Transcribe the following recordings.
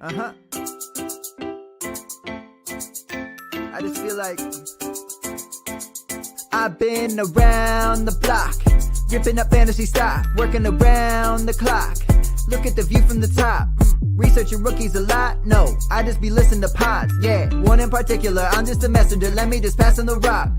I just feel like I've been around the block, ripping up fantasy stock, working around the clock. Look at the view from the top. Researching rookies a lot? No, I just be listening to pods. Yeah, one in particular, I'm just a messenger. Let me just pass on the rock.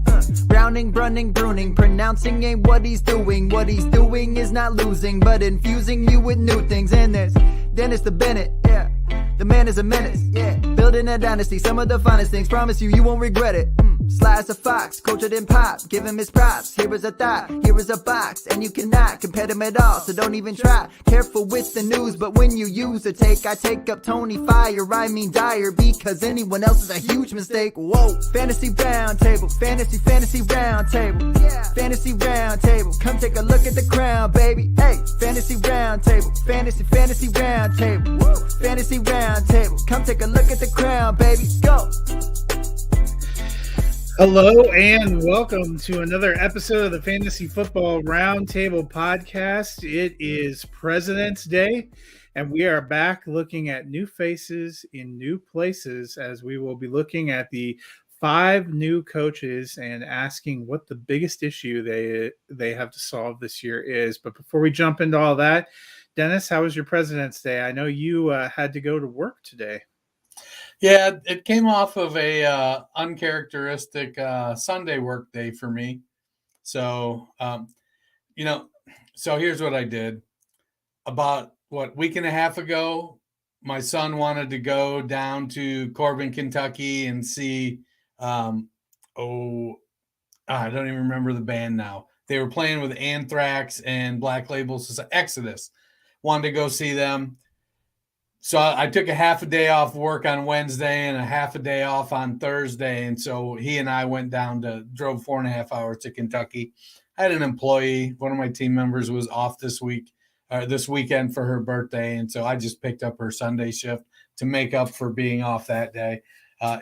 Browning, brunning, pruning, pronouncing ain't what he's doing. What he's doing is not losing, but infusing you with new things. And there's Dennis the Bennett, yeah. The man is a menace, yeah. Building a dynasty, some of the finest things. Promise you, you won't regret it. Sly as a fox, cultured in pop. Give him his props. Here is a thought, here is a box, and you cannot compare them at all. So don't even try. Careful with the news, but when you use a take, I take up Tony Fire. I mean Dyer, because anyone else is a huge mistake. Whoa, fantasy round table, fantasy round table, yeah. Fantasy round table. Come take a look at the crown, baby. Hey, fantasy round table, fantasy round table, woo. Fantasy round table. Come take a look at the crown, baby. Go. Hello and welcome to another episode of the Fantasy Football Roundtable Podcast. It is President's Day, and we are back looking at new faces in new places as we will be looking at the 5 new coaches and asking what the biggest issue they have to solve this year is. But before we jump into all that, Dennis, how was your President's Day? I know you had to go to work today. Yeah, it came off of a uncharacteristic Sunday work day for me. So, so here's what I did. About, week and a half ago, my son wanted to go down to Corbin, Kentucky and see, I don't even remember the band now. They were playing with Anthrax and Black Label, Exodus. Wanted to go see them. So I took a half a day off work on Wednesday and a half a day off on Thursday. And so he and I went down drove 4.5 hours to Kentucky. I had an employee, one of my team members was off this weekend for her birthday. And so I just picked up her Sunday shift to make up for being off that day.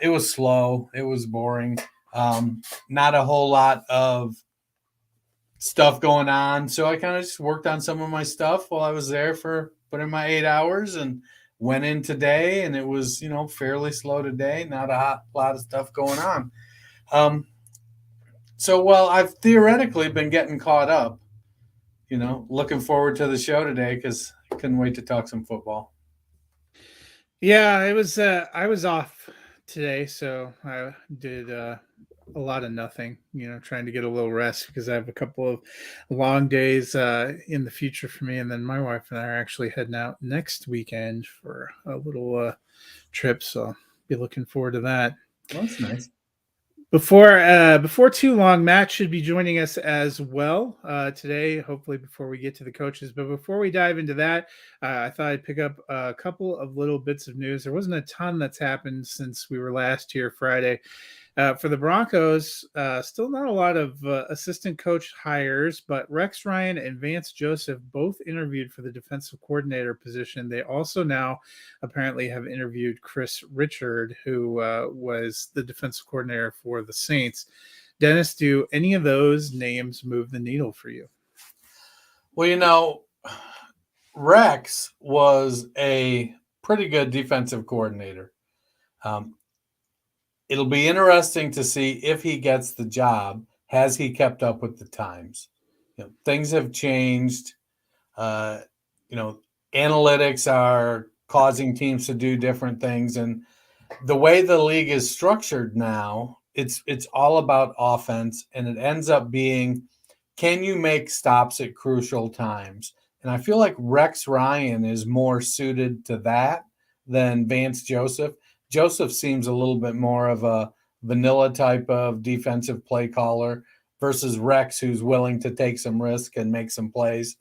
It was slow. It was boring. Not a whole lot of stuff going on. So I kind of just worked on some of my stuff while I was there for put in my 8 hours and went in today, and it was, fairly slow today. Not a lot of stuff going on. So while I've theoretically been getting caught up, looking forward to the show today because I couldn't wait to talk some football. Yeah, it was. I was off today, so I did a lot of nothing, trying to get a little rest because I have a couple of long days in the future for me. And then my wife and I are actually heading out next weekend for a little trip. So I'll be looking forward to that. Well, that's nice. Before too long, Matt should be joining us as well today, hopefully before we get to the coaches. But before we dive into that, I thought I'd pick up a couple of little bits of news. There wasn't a ton that's happened since we were last here Friday. For the Broncos, still not a lot of assistant coach hires, but Rex Ryan and Vance Joseph both interviewed for the defensive coordinator position. They also now apparently have interviewed Chris Richard, who was the defensive coordinator for the Saints. Dennis, do any of those names move the needle for you? Well, Rex was a pretty good defensive coordinator. It'll be interesting to see if he gets the job. Has he kept up with the times? Things have changed. Analytics are causing teams to do different things. And the way the league is structured now, it's all about offense. And it ends up being, can you make stops at crucial times? And I feel like Rex Ryan is more suited to that than Vance Joseph. Joseph seems a little bit more of a vanilla type of defensive play caller versus Rex, who's willing to take some risk and make some plays.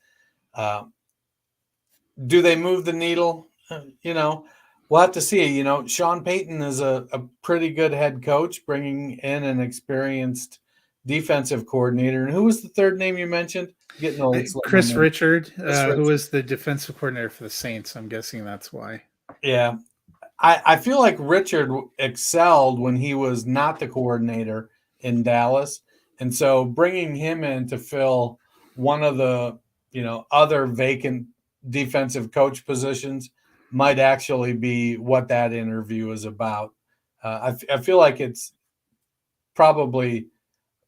Do they move the needle? We'll have to see. Sean Payton is a pretty good head coach, bringing in an experienced defensive coordinator. And who was the third name you mentioned? Getting old. Chris Richard, who was the defensive coordinator for the Saints. I'm guessing that's why. Yeah. I feel like Richard excelled when he was not the coordinator in Dallas. And so bringing him in to fill one of the, other vacant defensive coach positions might actually be what that interview is about. I feel like it's probably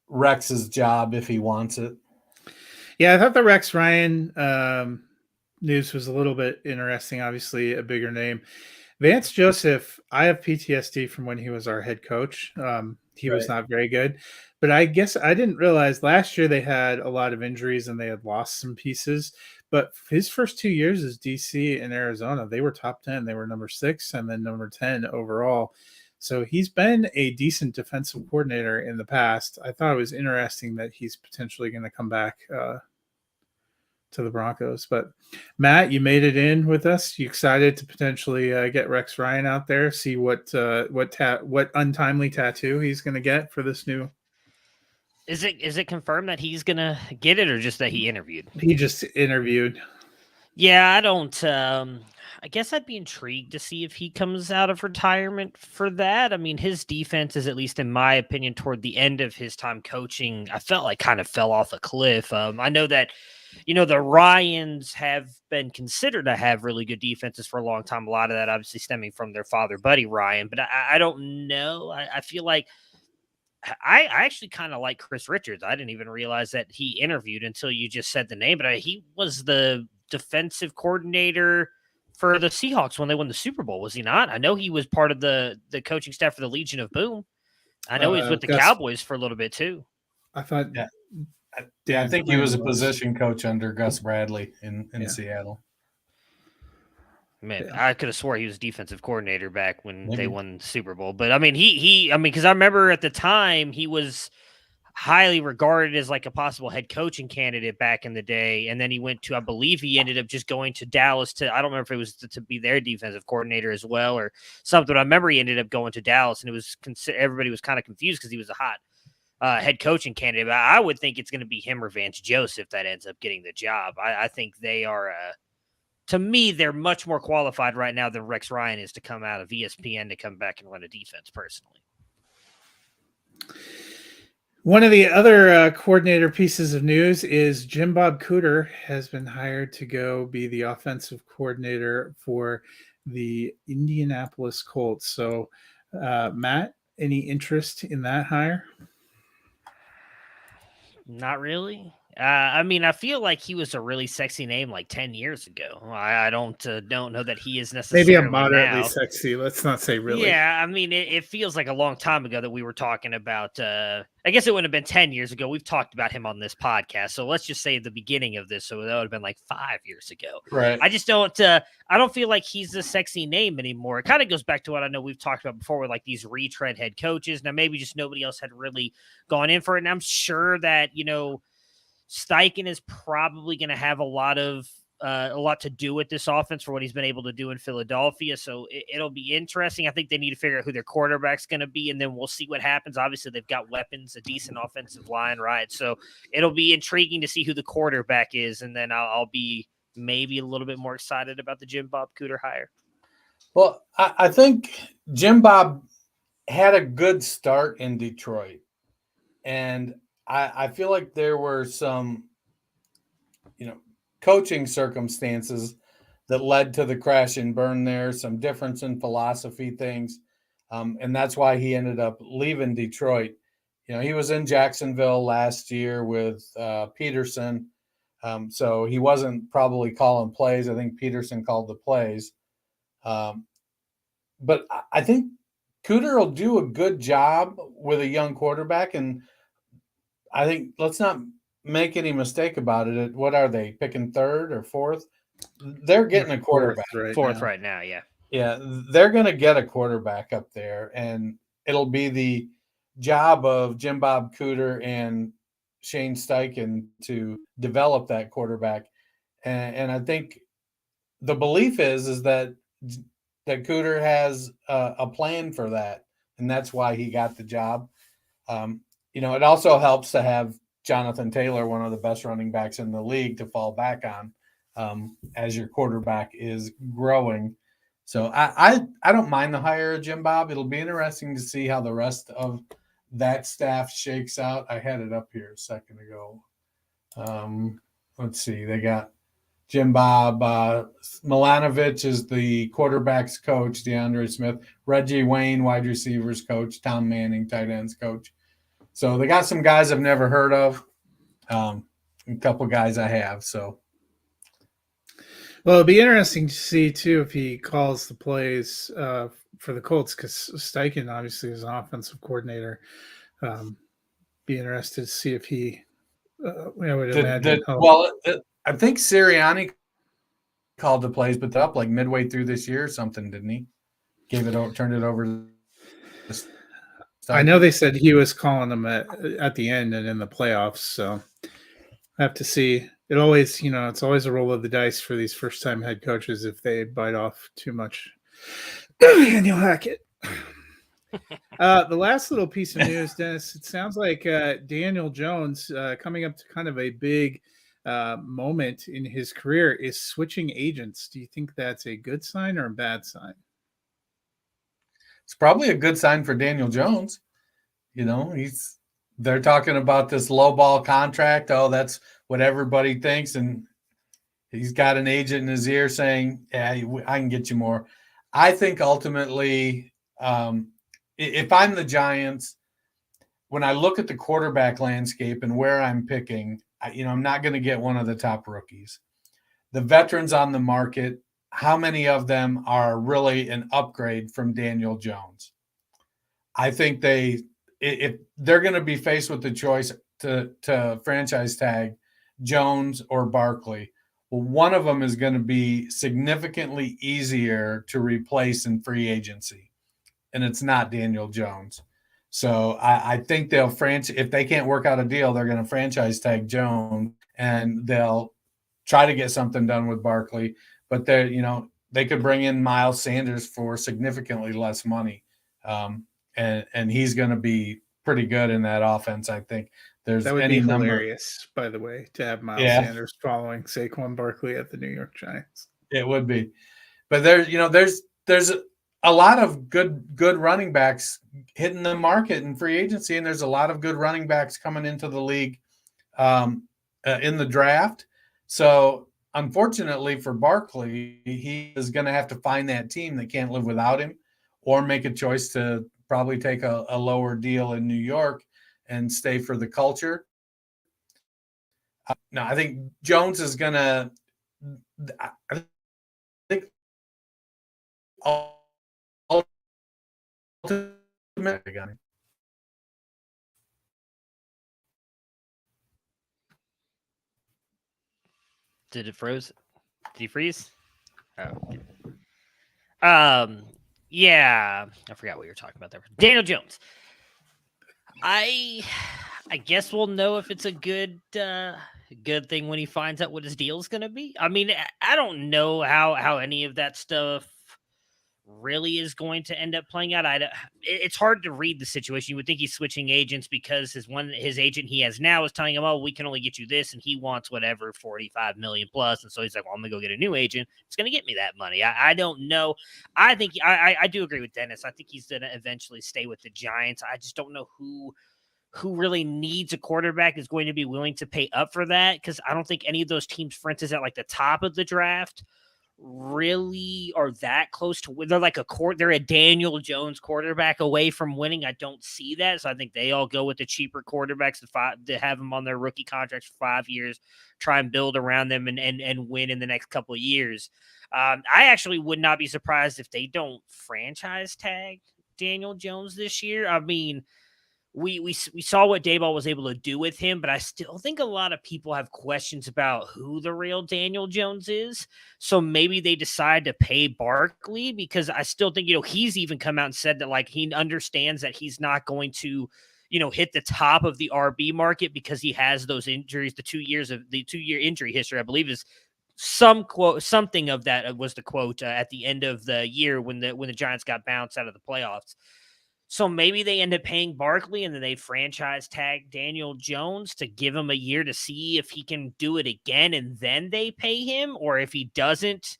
Rex's job if he wants it. Yeah, I thought the Rex Ryan news was a little bit interesting. Obviously, a bigger name. Vance Joseph, I have PTSD from when he was our head coach. He was Right. not very good, but I guess I didn't realize last year they had a lot of injuries and they had lost some pieces. But his first 2 years as DC in Arizona, they were top 10. They were number 6 and then number 10 overall. So he's been a decent defensive coordinator in the past. I thought it was interesting that he's potentially going to come back to the Broncos. But Matt, you made it in with us. You excited to potentially get Rex Ryan out there, see what untimely tattoo he's going to get for this new. Is it confirmed that he's gonna get it, or just that he interviewed? He just interviewed. Yeah, I don't. I guess I'd be intrigued to see if he comes out of retirement for that. I mean, his defense is, at least in my opinion, toward the end of his time coaching, I felt like kind of fell off a cliff. I know that, the Ryans have been considered to have really good defenses for a long time. A lot of that obviously stemming from their father, Buddy Ryan. But I don't know. I feel like I actually kind of like Chris Richards. I didn't even realize that he interviewed until you just said the name, but he was the defensive coordinator for the Seahawks when they won the Super Bowl, was he not? I know he was part of the coaching staff for the Legion of Boom. I know he was with the Cowboys for a little bit too. I thought, I think he was a position coach under Gus Bradley in Seattle. Man, I could have swore he was defensive coordinator back when they won the Super Bowl. But I mean, because I remember at the time he was highly regarded as like a possible head coaching candidate back in the day. And then he went to, I believe he ended up just going to Dallas I don't remember if it was to be their defensive coordinator as well or something. I remember he ended up going to Dallas, and it was everybody was kind of confused because he was a hot head coaching candidate. But I would think it's going to be him or Vance Joseph that ends up getting the job. I think they are to me, they're much more qualified right now than Rex Ryan is to come out of ESPN to come back and run a defense personally. One of the other coordinator pieces of news is Jim Bob Cooter has been hired to go be the offensive coordinator for the Indianapolis Colts. So, Matt, any interest in that hire? Not really. I mean, I feel like he was a really sexy name like 10 years ago. I don't know that he is necessarily maybe a moderately now. Sexy. Let's not say really. Yeah, I mean, it feels like a long time ago that we were talking about. I guess it wouldn't have been 10 years ago. We've talked about him on this podcast. So let's just say the beginning of this. So that would have been like 5 years ago. Right. I just don't. I don't feel like he's a sexy name anymore. It kind of goes back to what I know we've talked about before with like these retread head coaches. Now maybe just nobody else had really gone in for it. And I'm sure that Steichen is probably going to have a lot to do with this offense for what he's been able to do in Philadelphia. So it'll be interesting. I think they need to figure out who their quarterback's going to be, and then we'll see what happens. Obviously, they've got weapons, a decent offensive line, right? So it'll be intriguing to see who the quarterback is, and then I'll be maybe a little bit more excited about the Jim Bob Cooter hire. Well, I think Jim Bob had a good start in Detroit, and I feel like there were some, coaching circumstances that led to the crash and burn there, some difference in philosophy things. And that's why he ended up leaving Detroit. He was in Jacksonville last year with Peterson. So he wasn't probably calling plays. I think Peterson called the plays. But I think Cooter will do a good job with a young quarterback. And I think let's not make any mistake about it. What are they picking, third or fourth? They're getting a quarterback. Fourth right now, yeah. Yeah, they're going to get a quarterback up there, and it'll be the job of Jim Bob Cooter and Shane Steichen to develop that quarterback. And I think the belief is that Cooter has a plan for that, and that's why he got the job. It also helps to have Johnathan Taylor, one of the best running backs in the league, to fall back on as your quarterback is growing. So I don't mind the hire of Jim Bob. It'll be interesting to see how the rest of that staff shakes out. I had it up here a second ago. Let's see. They got Jim Bob. Milanovic is the quarterback's coach, DeAndre Smith. Reggie Wayne, wide receivers coach. Tom Manning, tight ends coach. So they got some guys I've never heard of. A couple guys I have. So, well, it'll be interesting to see too if he calls the plays for the Colts, because Steichen obviously is an offensive coordinator. Be interested to see if he. I would imagine. I think Sirianni called the plays, but up like midway through this year or something, didn't he? Turned it over to I know they said he was calling them at the end and in the playoffs, so I have to see. It always, it's always a roll of the dice for these first-time head coaches if they bite off too much. And you'll hack it. The last little piece of news, Dennis, it sounds like Daniel Jones coming up to kind of a big moment in his career is switching agents. Do you think that's a good sign or a bad sign? It's probably a good sign for Daniel Jones. They're talking about this low ball contract. Oh, that's what everybody thinks. And he's got an agent in his ear saying, yeah, I can get you more. I think ultimately, if I'm the Giants, when I look at the quarterback landscape and where I'm picking, I'm not going to get one of the top rookies. The veterans on the market, how many of them are really an upgrade from Daniel Jones? I think if they're going to be faced with the choice to franchise tag Jones or Barkley, well, one of them is going to be significantly easier to replace in free agency, and it's not Daniel Jones. So I think they'll if they can't work out a deal, they're going to franchise tag Jones, and they'll try to get something done with Barkley. But they could bring in Miles Sanders for significantly less money, and he's going to be pretty good in that offense. I think that would be hilarious, by the way, to have Miles Sanders following Saquon Barkley at the New York Giants. It would be, but there's a lot of good running backs hitting the market in free agency, and there's a lot of good running backs coming into the league in the draft. So unfortunately for Barkley, he is going to have to find that team that can't live without him, or make a choice to probably take a lower deal in New York and stay for the culture. No, I think Jones is going to – I think ultimately – Did it froze? Did he freeze? Oh. Yeah, I forgot what you were talking about there. Daniel Jones. I guess we'll know if it's a good thing when he finds out what his deal is going to be. I mean, I don't know how any of that stuff really is going to end up playing out. It's hard to read the situation. You would think he's switching agents because his agent he has now is telling him, "Oh, we can only get you this," and he wants whatever, $45 million plus, and so he's like, "Well, I'm gonna go get a new agent. It's gonna get me that money." I don't know. I think I do agree with Dennis. I think he's gonna eventually stay with the Giants. I just don't know who really needs a quarterback is going to be willing to pay up for that, because I don't think any of those teams, for instance, at like the top of the draft, really are that close to win. They're a Daniel Jones quarterback away from winning. I don't see that. So I think they all go with the cheaper quarterbacks to have them on their rookie contracts for 5 years, try and build around them and win in the next couple of years. I actually would not be surprised if they don't franchise tag Daniel Jones this year. I mean, we saw what Daboll was able to do with him, but I still think a lot of people have questions about who the real Daniel Jones is. So maybe they decide to pay Barkley, because I still think, he's even come out and said that he understands that he's not going to, hit the top of the RB market because he has those injuries. The 2-year injury history, I believe, is something of that was the quote at the end of the year when the Giants got bounced out of the playoffs. So maybe they end up paying Barkley and then they franchise tag Daniel Jones to give him a year to see if he can do it again, and then they pay him. Or if he doesn't,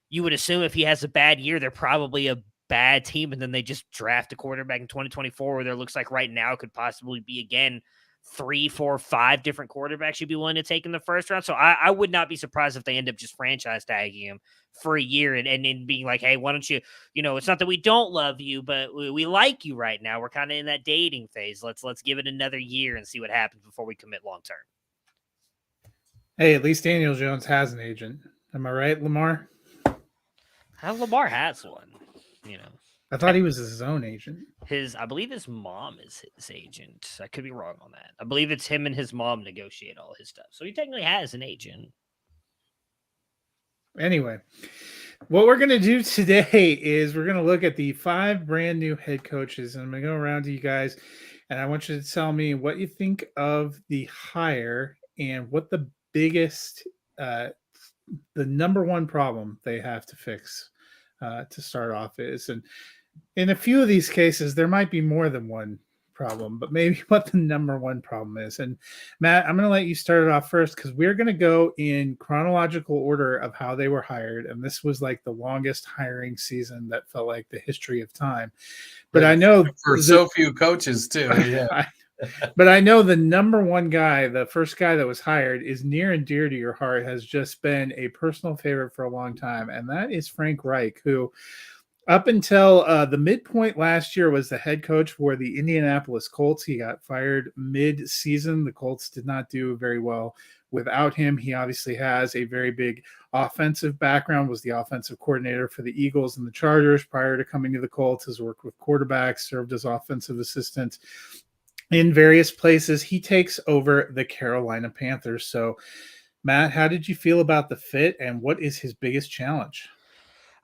you would assume if he has a bad year, they're probably a bad team, and then they just draft a quarterback in 2024, where there looks like right now could possibly be again 3, 4, 5 different quarterbacks you'd be willing to take in the first round. So I would not be surprised if they end up just franchise tagging him for a year and then being like, hey, why don't you, it's not that we don't love you, but we like you right now. We're kind of in that dating phase. Let's give it another year and see what happens before we commit long term. Hey, at least Daniel Jones has an agent. Am I right, Lamar? Lamar has one, I thought he was his own agent. I believe his mom is his agent. I could be wrong on that. I believe it's him and his mom negotiate all his stuff. So he technically has an agent. Anyway, what we're going to do today is we're going to look at the 5 brand new head coaches. And I'm going to go around to you guys, and I want you to tell me what you think of the hire and what the biggest, the number one problem they have to fix to start off is. And in a few of these cases, there might be more than one problem, but maybe what the number one problem is. And Matt, I'm going to let you start it off first because we're going to go in chronological order of how they were hired. And this was like the longest hiring season that felt like the history of time. But I know for so few coaches too. Yeah. But I know the number one guy, the first guy that was hired, is near and dear to your heart, has just been a personal favorite for a long time. And that is Frank Reich, who up until the midpoint last year was the head coach for the Indianapolis Colts. He got fired mid-season. The Colts did not do very well without him. He obviously has a very big offensive background, was the offensive coordinator for the Eagles and the Chargers prior to coming to the Colts, has worked with quarterbacks, served as offensive assistant in various places. He takes over the Carolina Panthers. So, Matt, how did you feel about the fit, and what is his biggest challenge?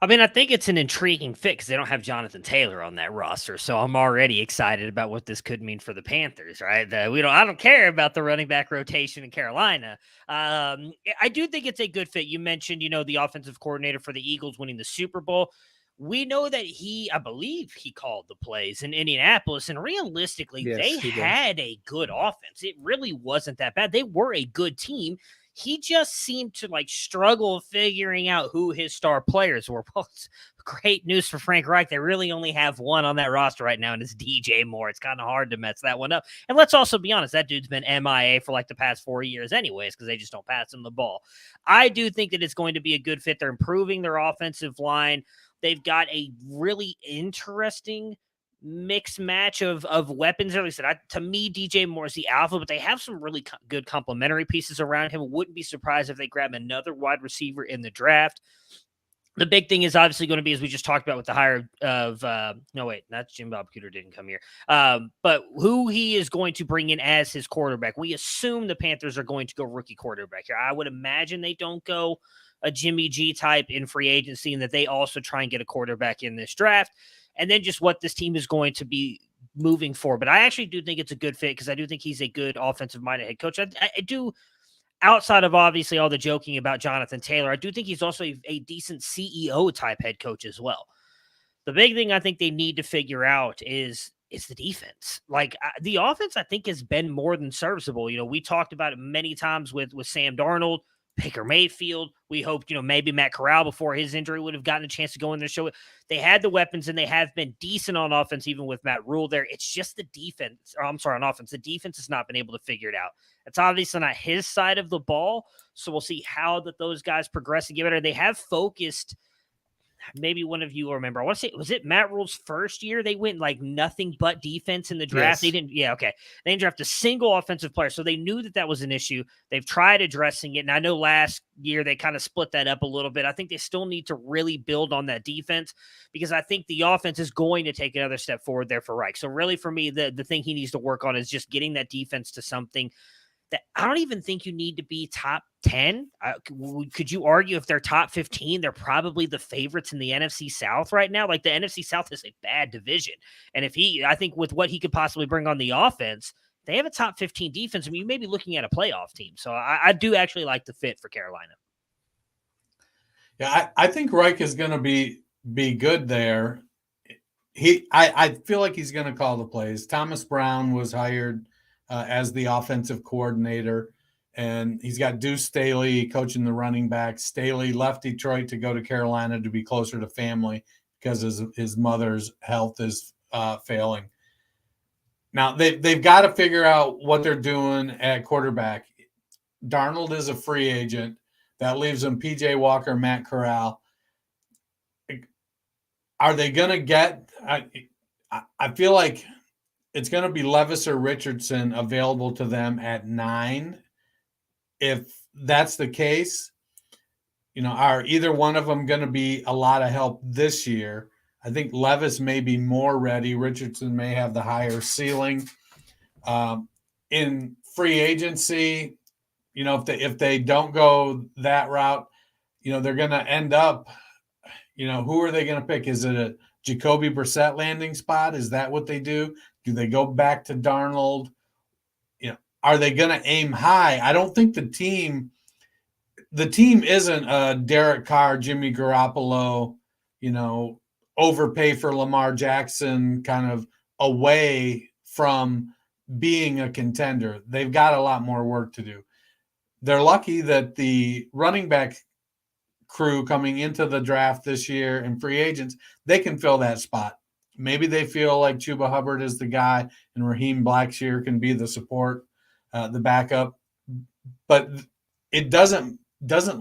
I mean, I think it's an intriguing fit because they don't have Johnathan Taylor on that roster, so I'm already excited about what this could mean for the Panthers. Right? I don't care about the running back rotation in Carolina. I do think it's a good fit. You mentioned, the offensive coordinator for the Eagles winning the Super Bowl. We know that I believe he called the plays in Indianapolis, and realistically, Yes, they had a good offense. It really wasn't that bad. They were a good team. He just seemed to struggle figuring out who his star players were. Well, it's great news for Frank Reich. They really only have one on that roster right now, and it's DJ Moore. It's kind of hard to mess that one up. And let's also be honest, that dude's been MIA for the past 4 years anyways, because they just don't pass him the ball. I do think that it's going to be a good fit. They're improving their offensive line. They've got a really interesting mixed match of weapons. At least to me, DJ Moore is the alpha, but they have some really good complementary pieces around him. Wouldn't be surprised if they grab another wide receiver in the draft. The big thing is obviously going to be, as we just talked about with the hire of, that's Jim Bob Cooter didn't come here. But who he is going to bring in as his quarterback. We assume the Panthers are going to go rookie quarterback here. I would imagine they don't go a Jimmy G type in free agency, and that they also try and get a quarterback in this draft. And then just what this team is going to be moving forward. But I actually do think it's a good fit because I do think he's a good offensive-minded head coach. I do, outside of obviously all the joking about Johnathan Taylor, I do think he's also a decent CEO-type head coach as well. The big thing I think they need to figure out is the defense. The offense, I think, has been more than serviceable. We talked about it many times with Sam Darnold, Baker Mayfield. We hoped, maybe Matt Corral before his injury would have gotten a chance to go in there. Show it. They had the weapons and they have been decent on offense, even with Matt Rule there. It's just the defense, on offense. The defense has not been able to figure it out. It's obviously not his side of the ball. So we'll see how those guys progress and get better. They have focused. Maybe one of you will remember. I want to say, was it Matt Rule's first year? They went nothing but defense in the draft. Yes. They didn't draft a single offensive player. So they knew that was an issue. They've tried addressing it. And I know last year they kind of split that up a little bit. I think they still need to really build on that defense because I think the offense is going to take another step forward there for Reich. So really for me, the thing he needs to work on is just getting that defense to something that I don't even think you need to be top 10. Could you argue if they're top 15, they're probably the favorites in the NFC South right now? The NFC South is a bad division. And I think with what he could possibly bring on the offense, they have a top 15 defense. I mean, you may be looking at a playoff team. So I do actually like the fit for Carolina. Yeah, I think Reich is going to be good there. I feel like he's going to call the plays. Thomas Brown was hired as the offensive coordinator, and he's got Deuce Staley coaching the running back. Staley left Detroit to go to Carolina to be closer to family because his mother's health is failing. Now they've got to figure out what they're doing at quarterback. Darnold is a free agent. That leaves them PJ Walker, Matt Corral. Are they going to get I feel like it's going to be Levis or Richardson available to them at 9. If that's the case, are either one of them going to be a lot of help this year? I think Levis may be more ready. Richardson may have the higher ceiling. In free agency, if they don't go that route, they're going to end up, who are they going to pick? Is it a Jacoby Brissett landing spot? Is that what they do? Do they go back to Darnold? Are they going to aim high? I don't think the team isn't a Derek Carr, Jimmy Garoppolo, overpay for Lamar Jackson kind of away from being a contender. They've got a lot more work to do. They're lucky that the running back crew coming into the draft this year and free agents, they can fill that spot. Maybe they feel like Chuba Hubbard is the guy and Raheem Blackshear can be the support, the backup. But it doesn't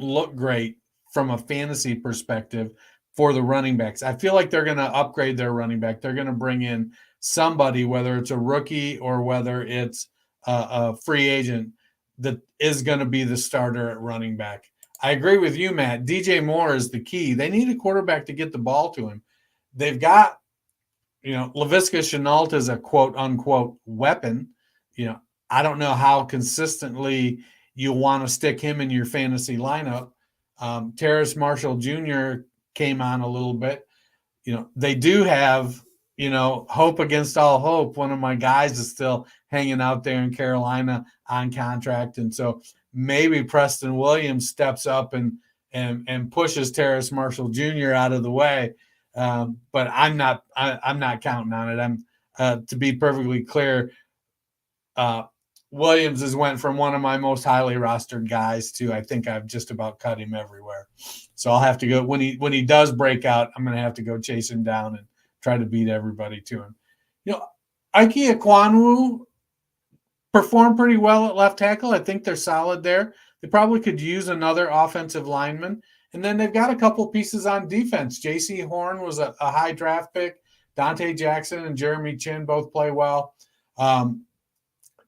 look great from a fantasy perspective for the running backs. I feel like they're going to upgrade their running back. They're going to bring in somebody, whether it's a rookie or whether it's a free agent, that is going to be the starter at running back. I agree with you, Matt. DJ Moore is the key. They need a quarterback to get the ball to him. They've got, Laviska Shenault is a quote unquote weapon. I don't know how consistently you want to stick him in your fantasy lineup. Terrace Marshall Jr. came on a little bit. They do have, hope against all hope. One of my guys is still hanging out there in Carolina on contract. And so maybe Preston Williams steps up and pushes Terrace Marshall Jr. out of the way. But I'm not counting on it. I'm to be perfectly clear, Williams has went from one of my most highly rostered guys to I think I've just about cut him everywhere. So I'll have to go when he does break out. I'm going to have to go chase him down and try to beat everybody to him. Ike Ekwonu performed pretty well at left tackle. I think they're solid there. They probably could use another offensive lineman. And then they've got a couple pieces on defense. J.C. Horn was a high draft pick. Dante Jackson and Jeremy Chin both play well.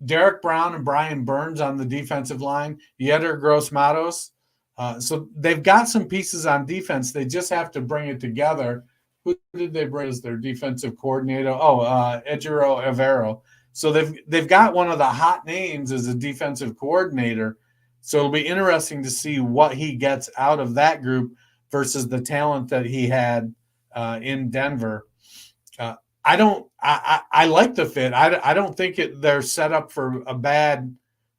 Derek Brown and Brian Burns on the defensive line. Yetur Gross-Matos. So they've got some pieces on defense. They just have to bring it together. Who did they bring as their defensive coordinator? Ejiro Evero. So they've got one of the hot names as a defensive coordinator. So it'll be interesting to see what he gets out of that group versus the talent that he had in Denver. I like the fit. I don't think they're set up for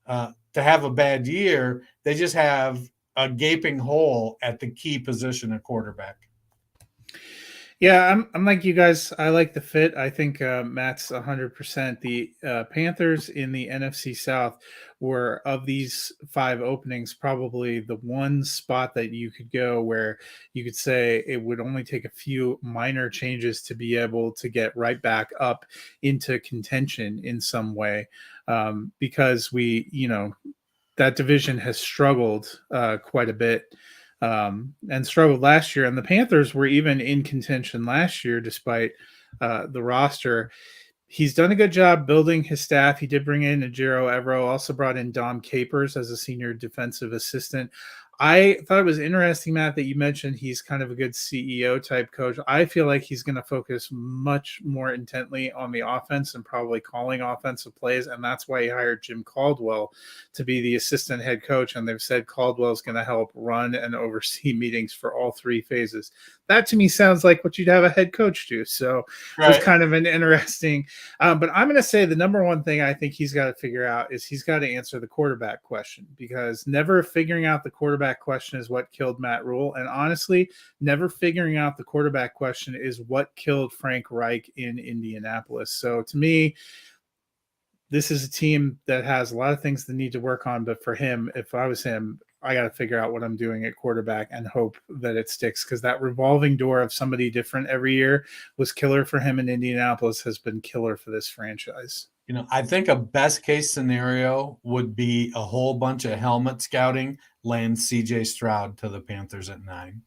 to have a bad year. They just have a gaping hole at the key position at quarterback. Yeah, I'm like you guys. I like the fit. I think Matt's 100%. The Panthers in the NFC South were, of these 5 openings, probably the one spot that you could go where you could say it would only take a few minor changes to be able to get right back up into contention in some way, because that division has struggled quite a bit. And struggled last year. And the Panthers were even in contention last year, despite the roster. He's done a good job building his staff. He did bring in Ejiro Evero, also brought in Dom Capers as a senior defensive assistant. I thought it was interesting, Matt, that you mentioned he's kind of a good CEO type coach. I feel like he's going to focus much more intently on the offense and probably calling offensive plays. And that's why he hired Jim Caldwell to be the assistant head coach. And they've said Caldwell is going to help run and oversee meetings for all 3 phases. That to me sounds like what you'd have a head coach do. So Right. It's kind of an interesting, but I'm going to say the number one thing I think he's got to figure out is he's got to answer the quarterback question, because never figuring out the quarterback question is what killed Matt Rule. And honestly, never figuring out the quarterback question is what killed Frank Reich in Indianapolis. So to me, this is a team that has a lot of things they need to work on. But for him, if I was him, I got to figure out what I'm doing at quarterback and hope that it sticks, because that revolving door of somebody different every year was killer for him in Indianapolis, has been killer for this franchise. I think a best case scenario would be a whole bunch of helmet scouting land CJ Stroud to the Panthers at 9.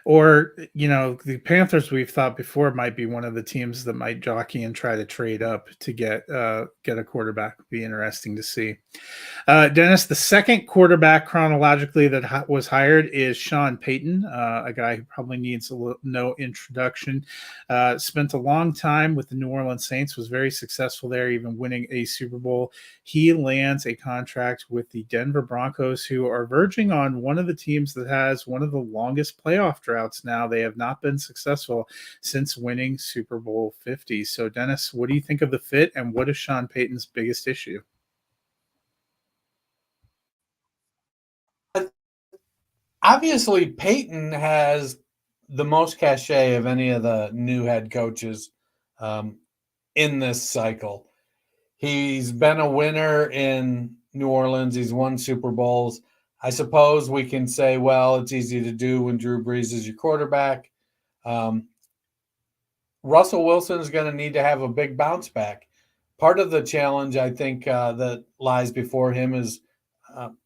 Or, the Panthers, we've thought before, might be one of the teams that might jockey and try to trade up to get a quarterback. Would be interesting to see. Dennis, the second quarterback chronologically that was hired is Sean Payton, a guy who probably needs no introduction. Spent a long time with the New Orleans Saints, was very successful there, even winning a Super Bowl. He lands a contract with the Denver Broncos, who are verging on one of the teams that has one of the longest playoff droughts now. They have not been successful since winning Super Bowl 50. So, Dennis, what do you think of the fit, and what is Sean Payton's biggest issue? Obviously, Peyton has the most cachet of any of the new head coaches in this cycle. He's been a winner in New Orleans. He's won Super Bowls. I suppose we can say, well, it's easy to do when Drew Brees is your quarterback. Russell Wilson is going to need to have a big bounce back. Part of the challenge, I think, that lies before him is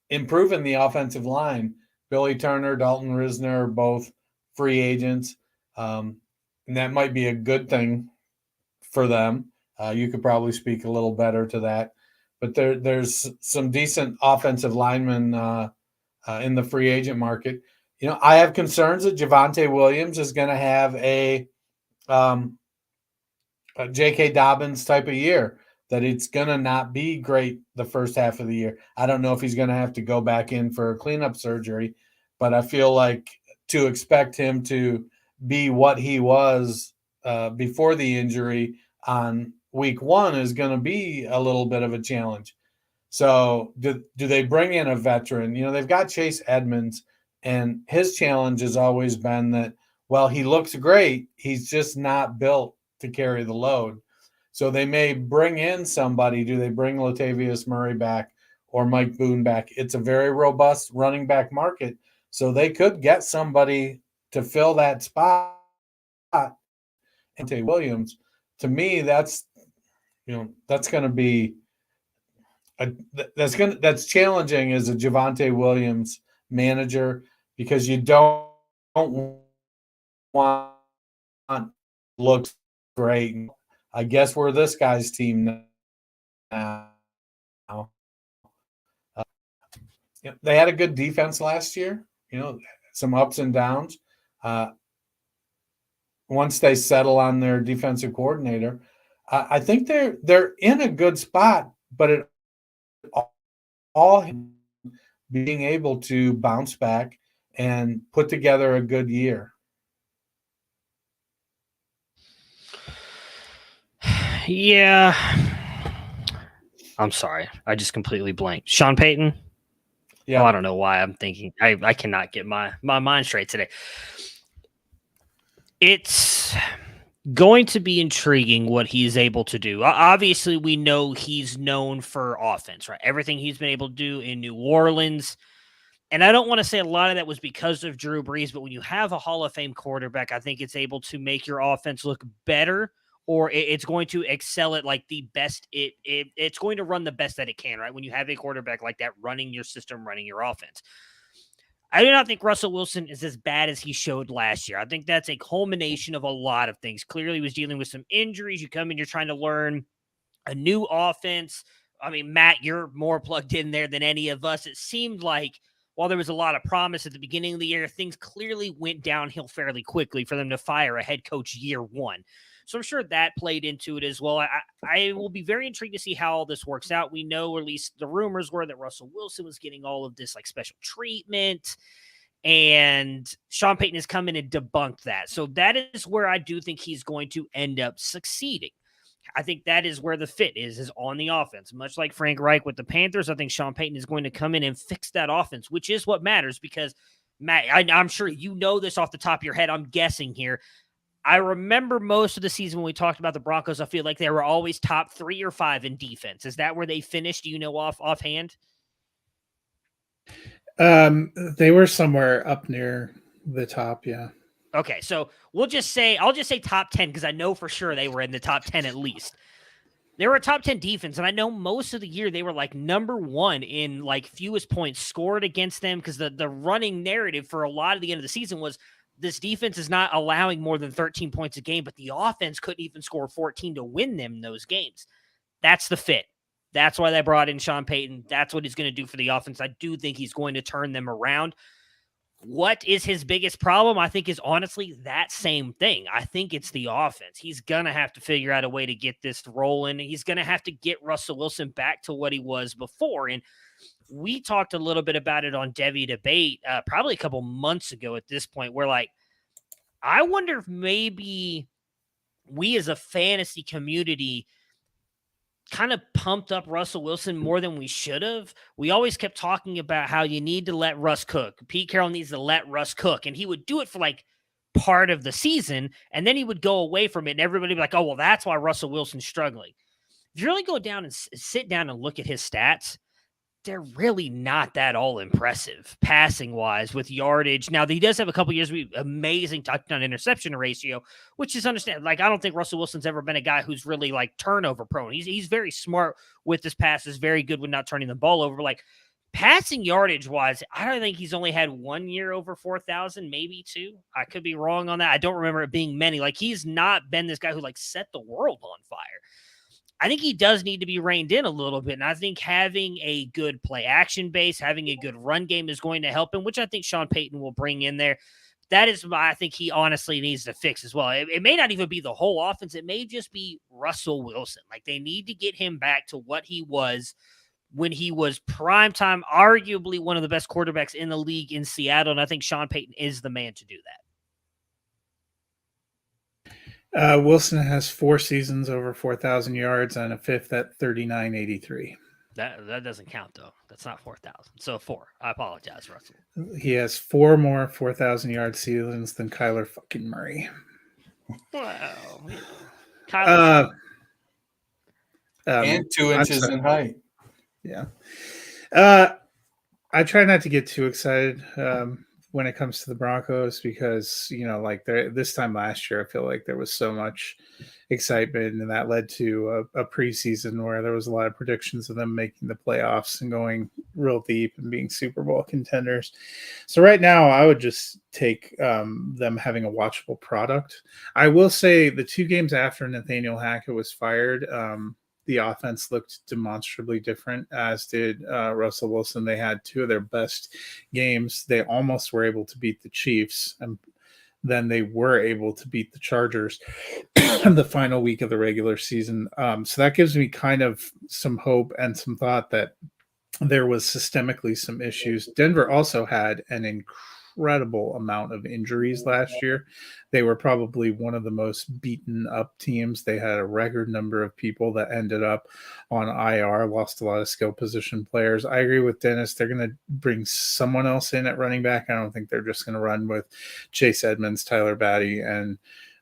improving the offensive line. Billy Turner, Dalton Risner, both free agents. And that might be a good thing for them. You could probably speak a little better to that. But there's some decent offensive linemen in the free agent market. I have concerns that Javonte Williams is going to have a J.K. Dobbins type of year, that it's going to not be great the first half of the year. I don't know if he's going to have to go back in for cleanup surgery, but I feel like to expect him to be what he was before the injury on week 1 is going to be a little bit of a challenge. So do they bring in a veteran? They've got Chase Edmonds, and his challenge has always been that, well, he looks great. He's just not built to carry the load. So they may bring in somebody. Do they bring Latavius Murray back or Mike Boone back? It's a very robust running back market. So they could get somebody to fill that spot. And Williams, to me, that's going to be that's challenging as a Javonte Williams manager, because you don't want looks great. I guess we're this guy's team now. They had a good defense last year, some ups and downs. Once they settle on their defensive coordinator, I think they're in a good spot, but it all being able to bounce back and put together a good year. Yeah. I'm sorry. I just completely blanked. Sean Payton? Yeah. Oh, I don't know why I'm thinking. I cannot get my mind straight today. It's going to be intriguing what he's able to do. Obviously, we know he's known for offense, right? Everything he's been able to do in New Orleans. And I don't want to say a lot of that was because of Drew Brees, but when you have a Hall of Fame quarterback, I think it's able to make your offense look better, or it's going to excel at like the best. It's going to run the best that it can, right? When you have a quarterback like that running your system, running your offense. I do not think Russell Wilson is as bad as he showed last year. I think that's a culmination of a lot of things. Clearly, he was dealing with some injuries. You come in, you're trying to learn a new offense. I mean, Matt, you're more plugged in there than any of us. It seemed like while there was a lot of promise at the beginning of the year, things clearly went downhill fairly quickly for them to fire a head coach year 1. So I'm sure that played into it as well. I will be very intrigued to see how all this works out. We know, or at least the rumors were, that Russell Wilson was getting all of this like special treatment, and Sean Payton has come in and debunked that. So that is where I do think he's going to end up succeeding. I think that is where the fit is on the offense. Much like Frank Reich with the Panthers, I think Sean Payton is going to come in and fix that offense, which is what matters, because, Matt, I'm sure you know this off the top of your head. I'm guessing here. I remember most of the season when we talked about the Broncos, I feel like they were always top 3 or 5 in defense. Is that where they finished? Do you know offhand? They were somewhere up near the top, yeah. Okay, so I'll just say top 10, because I know for sure they were in the top 10 at least. They were a top 10 defense, and I know most of the year they were like number one in like fewest points scored against them, because the running narrative for a lot of the end of the season was this defense is not allowing more than 13 points a game, but the offense couldn't even score 14 to win them those games. That's the fit. That's why they brought in Sean Payton. That's what he's going to do for the offense. I do think he's going to turn them around. What is his biggest problem? I think is honestly that same thing. I think it's the offense. He's going to have to figure out a way to get this rolling. He's going to have to get Russell Wilson back to what he was before. And we talked a little bit about it on Debbie Debate probably a couple months ago at this point, where like, I wonder if maybe we as a fantasy community kind of pumped up Russell Wilson more than we should have. We always kept talking about how you need to let Russ cook. Pete Carroll needs to let Russ cook. And he would do it for like part of the season, and then he would go away from it, and everybody would be like, oh, well, that's why Russell Wilson's struggling. If you really go down and sit down and look at his stats, they're really not that all impressive passing wise with yardage. Now, he does have a couple years of amazing touchdown interception ratio, which is understandable. Like, I don't think Russell Wilson's ever been a guy who's really like turnover prone. He's very smart with his passes, very good with not turning the ball over. But like passing yardage wise, I don't think he's only had 1 year over 4,000, maybe two. I could be wrong on that. I don't remember it being many. Like, he's not been this guy who like set the world on fire. I think he does need to be reined in a little bit. And I think having a good play action base, having a good run game is going to help him, which I think Sean Payton will bring in there. That is what I think he honestly needs to fix as well. It may not even be the whole offense. It may just be Russell Wilson. Like, they need to get him back to what he was when he was primetime, arguably one of the best quarterbacks in the league in Seattle. And I think Sean Payton is the man to do that. Wilson has 4 seasons over 4,000 yards and a fifth at 39.83. That doesn't count, though. That's not 4,000. So 4. I apologize, Russell. He has 4 more 4,000 yard seasons than Kyler fucking Murray. Wow. Kyler. And 2 inches in height. Yeah. I try not to get too excited when it comes to the Broncos, because, you know, like this time last year, I feel like there was so much excitement, and that led to a preseason where there was a lot of predictions of them making the playoffs and going real deep and being Super Bowl contenders. So right now I would just take them having a watchable product. I will say the 2 games after Nathaniel Hackett was fired, the offense looked demonstrably different, as did Russell Wilson. They had 2 of their best games. They almost were able to beat the Chiefs, and then they were able to beat the Chargers in the final week of the regular season. So that gives me kind of some hope and some thought that there was systemically some issues. Denver also had an incredible amount of injuries last year. They were probably one of the most beaten up teams. They had a record number of people that ended up on IR, lost a lot of skill position players. I agree with Dennis. They're going to bring someone else in at running back. I don't think they're just going to run with Chase Edmonds, Tyler Batty, and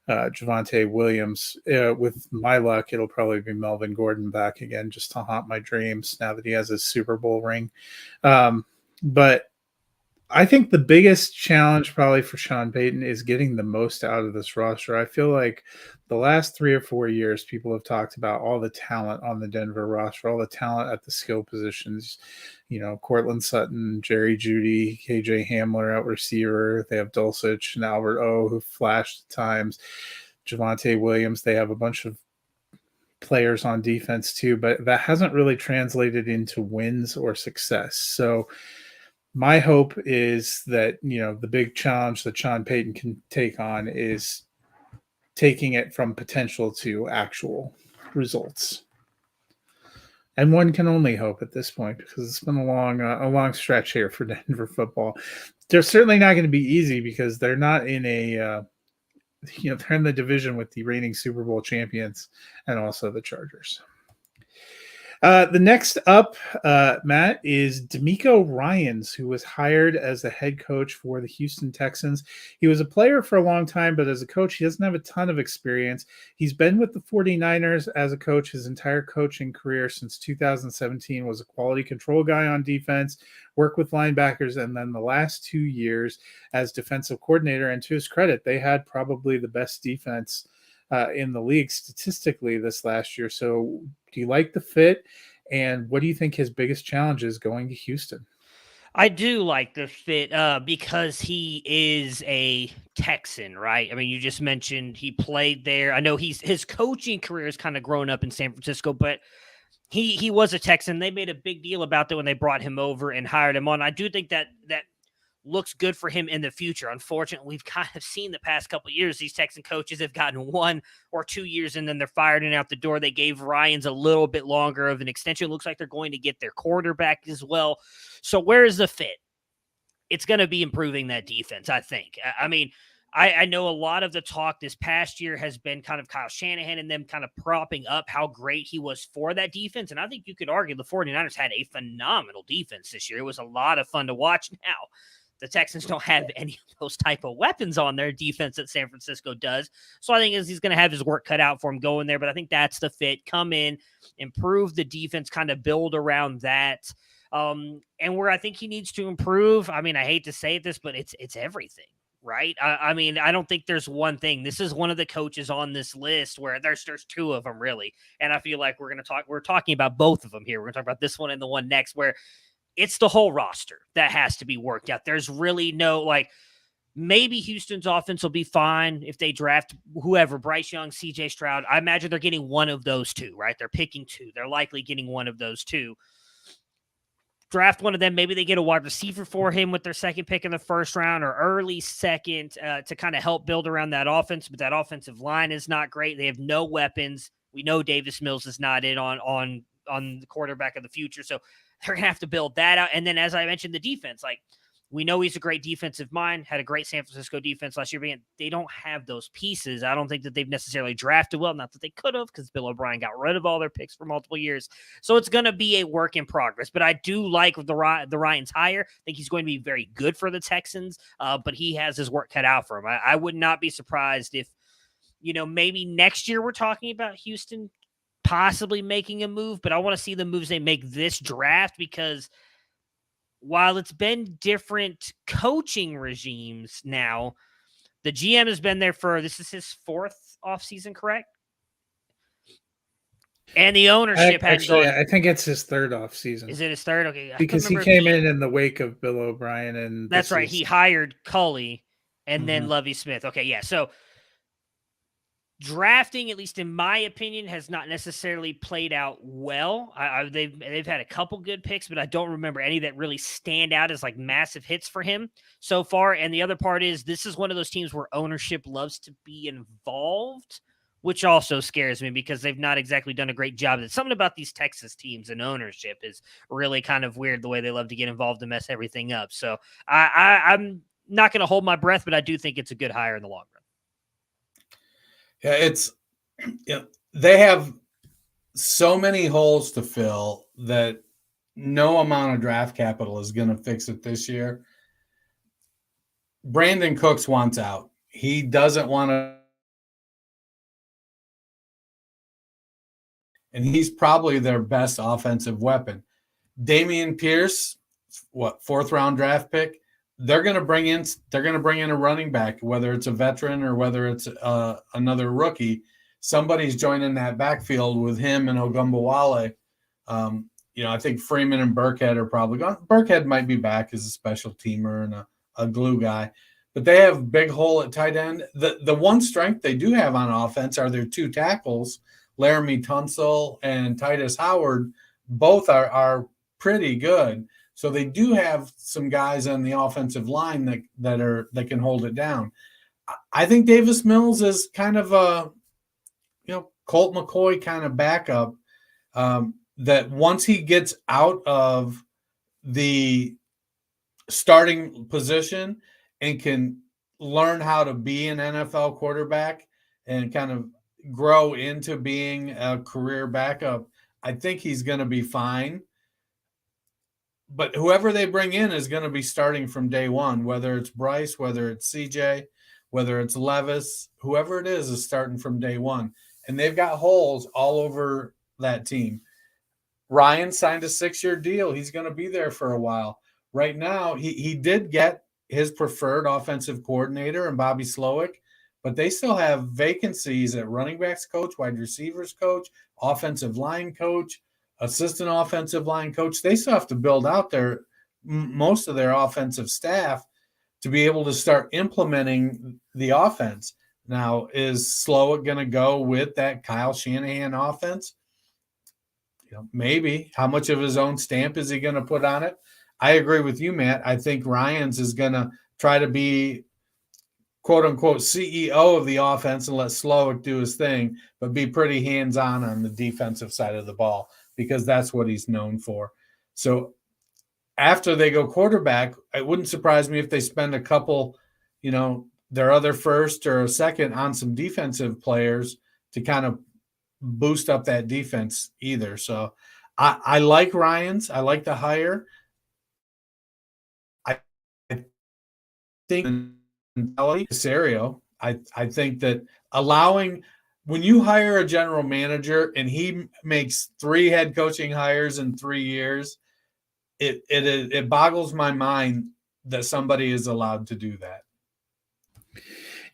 Javonte Williams. With my luck, it'll probably be Melvin Gordon back again, just to haunt my dreams now that he has his Super Bowl ring. But I think the biggest challenge probably for Sean Payton is getting the most out of this roster. I feel like the last 3 or 4 years, people have talked about all the talent on the Denver roster, all the talent at the skill positions. You know, Cortland Sutton, Jerry Jeudy, KJ Hamler out receiver. They have Dulcich and Albert O, who flashed at times. Javonte Williams. They have a bunch of players on defense too, but that hasn't really translated into wins or success. So my hope is that, you know, the big challenge that Sean Payton can take on is taking it from potential to actual results. And one can only hope at this point, because it's been a long stretch here for Denver football. They're certainly not going to be easy, because they're not in they're in the division with the reigning Super Bowl champions and also the Chargers. The next up, Matt, is D'Amico Ryans, who was hired as the head coach for the Houston Texans. He was a player for a long time, but as a coach, he doesn't have a ton of experience. He's been with the 49ers as a coach his entire coaching career since 2017, was a quality control guy on defense, worked with linebackers, and then the last 2 years as defensive coordinator. And to his credit, they had probably the best defense in the league statistically this last year. So do you like the fit? And what do you think his biggest challenge is going to Houston? I do like the fit because he is a Texan, right? I mean, you just mentioned he played there. I know his coaching career has kind of grown up in San Francisco, but he was a Texan. They made a big deal about that when they brought him over and hired him on. I do think that looks good for him in the future. Unfortunately, we've kind of seen the past couple of years, these Texan coaches have gotten 1 or 2 years and then they're fired and out the door. They gave Ryans a little bit longer of an extension. It looks like they're going to get their quarterback as well. So where is the fit? It's going to be improving that defense, I think. I mean, I know a lot of the talk this past year has been kind of Kyle Shanahan and them kind of propping up how great he was for that defense. And I think you could argue the 49ers had a phenomenal defense this year. It was a lot of fun to watch. Now, the Texans don't have any of those type of weapons on their defense that San Francisco does. So I think he's going to have his work cut out for him going there. But I think that's the fit. Come in, improve the defense, kind of build around that. And where I think he needs to improve, I mean, I hate to say this, but it's everything, right? I mean, I don't think there's one thing. This is one of the coaches on this list where there's 2 of them really. And I feel like we're talking about both of them here. We're going to talk about this one and the one next, where it's the whole roster that has to be worked out. There's really no, like, maybe Houston's offense will be fine if they draft whoever, Bryce Young, CJ Stroud. I imagine they're getting one of those 2, right? They're picking 2. They're likely getting one of those 2. Draft one of them. Maybe they get a wide receiver for him with their second pick in the first round or early second to kind of help build around that offense. But that offensive line is not great. They have no weapons. We know Davis Mills is not in on the quarterback of the future. So they're going to have to build that out. And then, as I mentioned, the defense, like, we know he's a great defensive mind, had a great San Francisco defense last year, but they don't have those pieces. I don't think that they've necessarily drafted well, not that they could have, because Bill O'Brien got rid of all their picks for multiple years. So it's going to be a work in progress, but I do like the Ryans hire. I think he's going to be very good for the Texans, but he has his work cut out for him. I would not be surprised if, maybe next year we're talking about Houston possibly making a move, but I want to see the moves they make this draft, because while it's been different coaching regimes now, the GM has been there this is his 4th offseason, correct? And the ownership I think it's his 3rd offseason. Is it his 3rd? Okay. Because he came in the wake of Bill O'Brien. And that's right. He hired Culley and then Lovie Smith. Okay, yeah. So drafting, at least in my opinion, has not necessarily played out well. They've had a couple good picks, but I don't remember any that really stand out as like massive hits for him so far. And the other part is, this is one of those teams where ownership loves to be involved, which also scares me because they've not exactly done a great job. There's something about these Texas teams and ownership is really kind of weird, the way they love to get involved and mess everything up. So I'm not going to hold my breath, but I do think it's a good hire in the long run. Yeah, they have so many holes to fill that no amount of draft capital is going to fix it this year. Brandon Cooks wants out. He doesn't want to. And he's probably their best offensive weapon. Dameon Pierce, 4th round draft pick. They're going to bring in a running back, whether it's a veteran or whether it's another rookie. Somebody's joining that backfield with him and Ogumbawale. I think Freeman and Burkhead are probably gone. Burkhead might be back as a special teamer and a glue guy, but they have big hole at tight end. The one strength they do have on offense are their 2 tackles, Laramie Tunsil and Titus Howard. Both are pretty good. So they do have some guys on the offensive line that can hold it down. I think Davis Mills is kind of a, Colt McCoy kind of backup that once he gets out of the starting position and can learn how to be an NFL quarterback and kind of grow into being a career backup, I think he's going to be fine. But whoever they bring in is going to be starting from day one, whether it's Bryce, whether it's CJ, whether it's Levis, whoever it is starting from day one. And they've got holes all over that team. Ryan signed a 6-year deal. He's going to be there for a while. Right now, he did get his preferred offensive coordinator and Bobby Slowick, but they still have vacancies at running backs coach, wide receivers coach, offensive line coach, assistant offensive line coach. They still have to build out most of their offensive staff to be able to start implementing the offense. Now, is Slowick going to go with that Kyle Shanahan offense? Maybe. How much of his own stamp is he going to put on it? I agree with you, Matt. I think Ryans is going to try to be, quote unquote, CEO of the offense and let Slowick do his thing, but be pretty hands-on on the defensive side of the ball because that's what he's known for. So after they go quarterback, it wouldn't surprise me if they spend a couple, their other first or second on some defensive players to kind of boost up that defense either. So I like Ryans. I like the hire. I think Caserio, I think that when you hire a general manager and he makes 3 head coaching hires in 3 years, it boggles my mind that somebody is allowed to do that.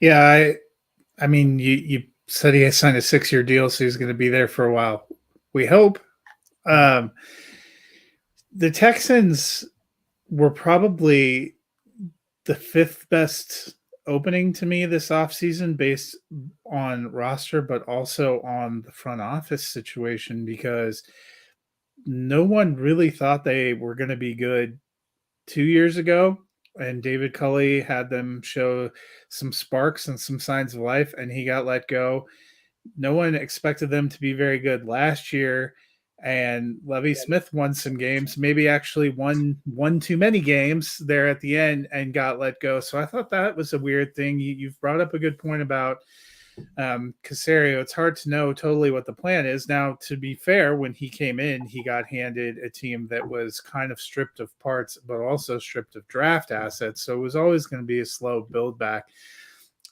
Yeah, I mean, you said he signed a 6-year deal, so he's going to be there for a while. We hope. The Texans were probably the 5th best opening to me this offseason based on roster, but also on the front office situation, because no one really thought they were going to be good 2 years ago. And David Culley had them show some sparks and some signs of life, and he got let go. No one expected them to be very good last year. And Lovie Smith won some games, maybe actually won too many games there at the end and got let go. So I thought that was a weird thing. You've brought up a good point about Caserio. It's hard to know totally what the plan is. Now, to be fair, when he came in, he got handed a team that was kind of stripped of parts, but also stripped of draft assets. So it was always going to be a slow build back.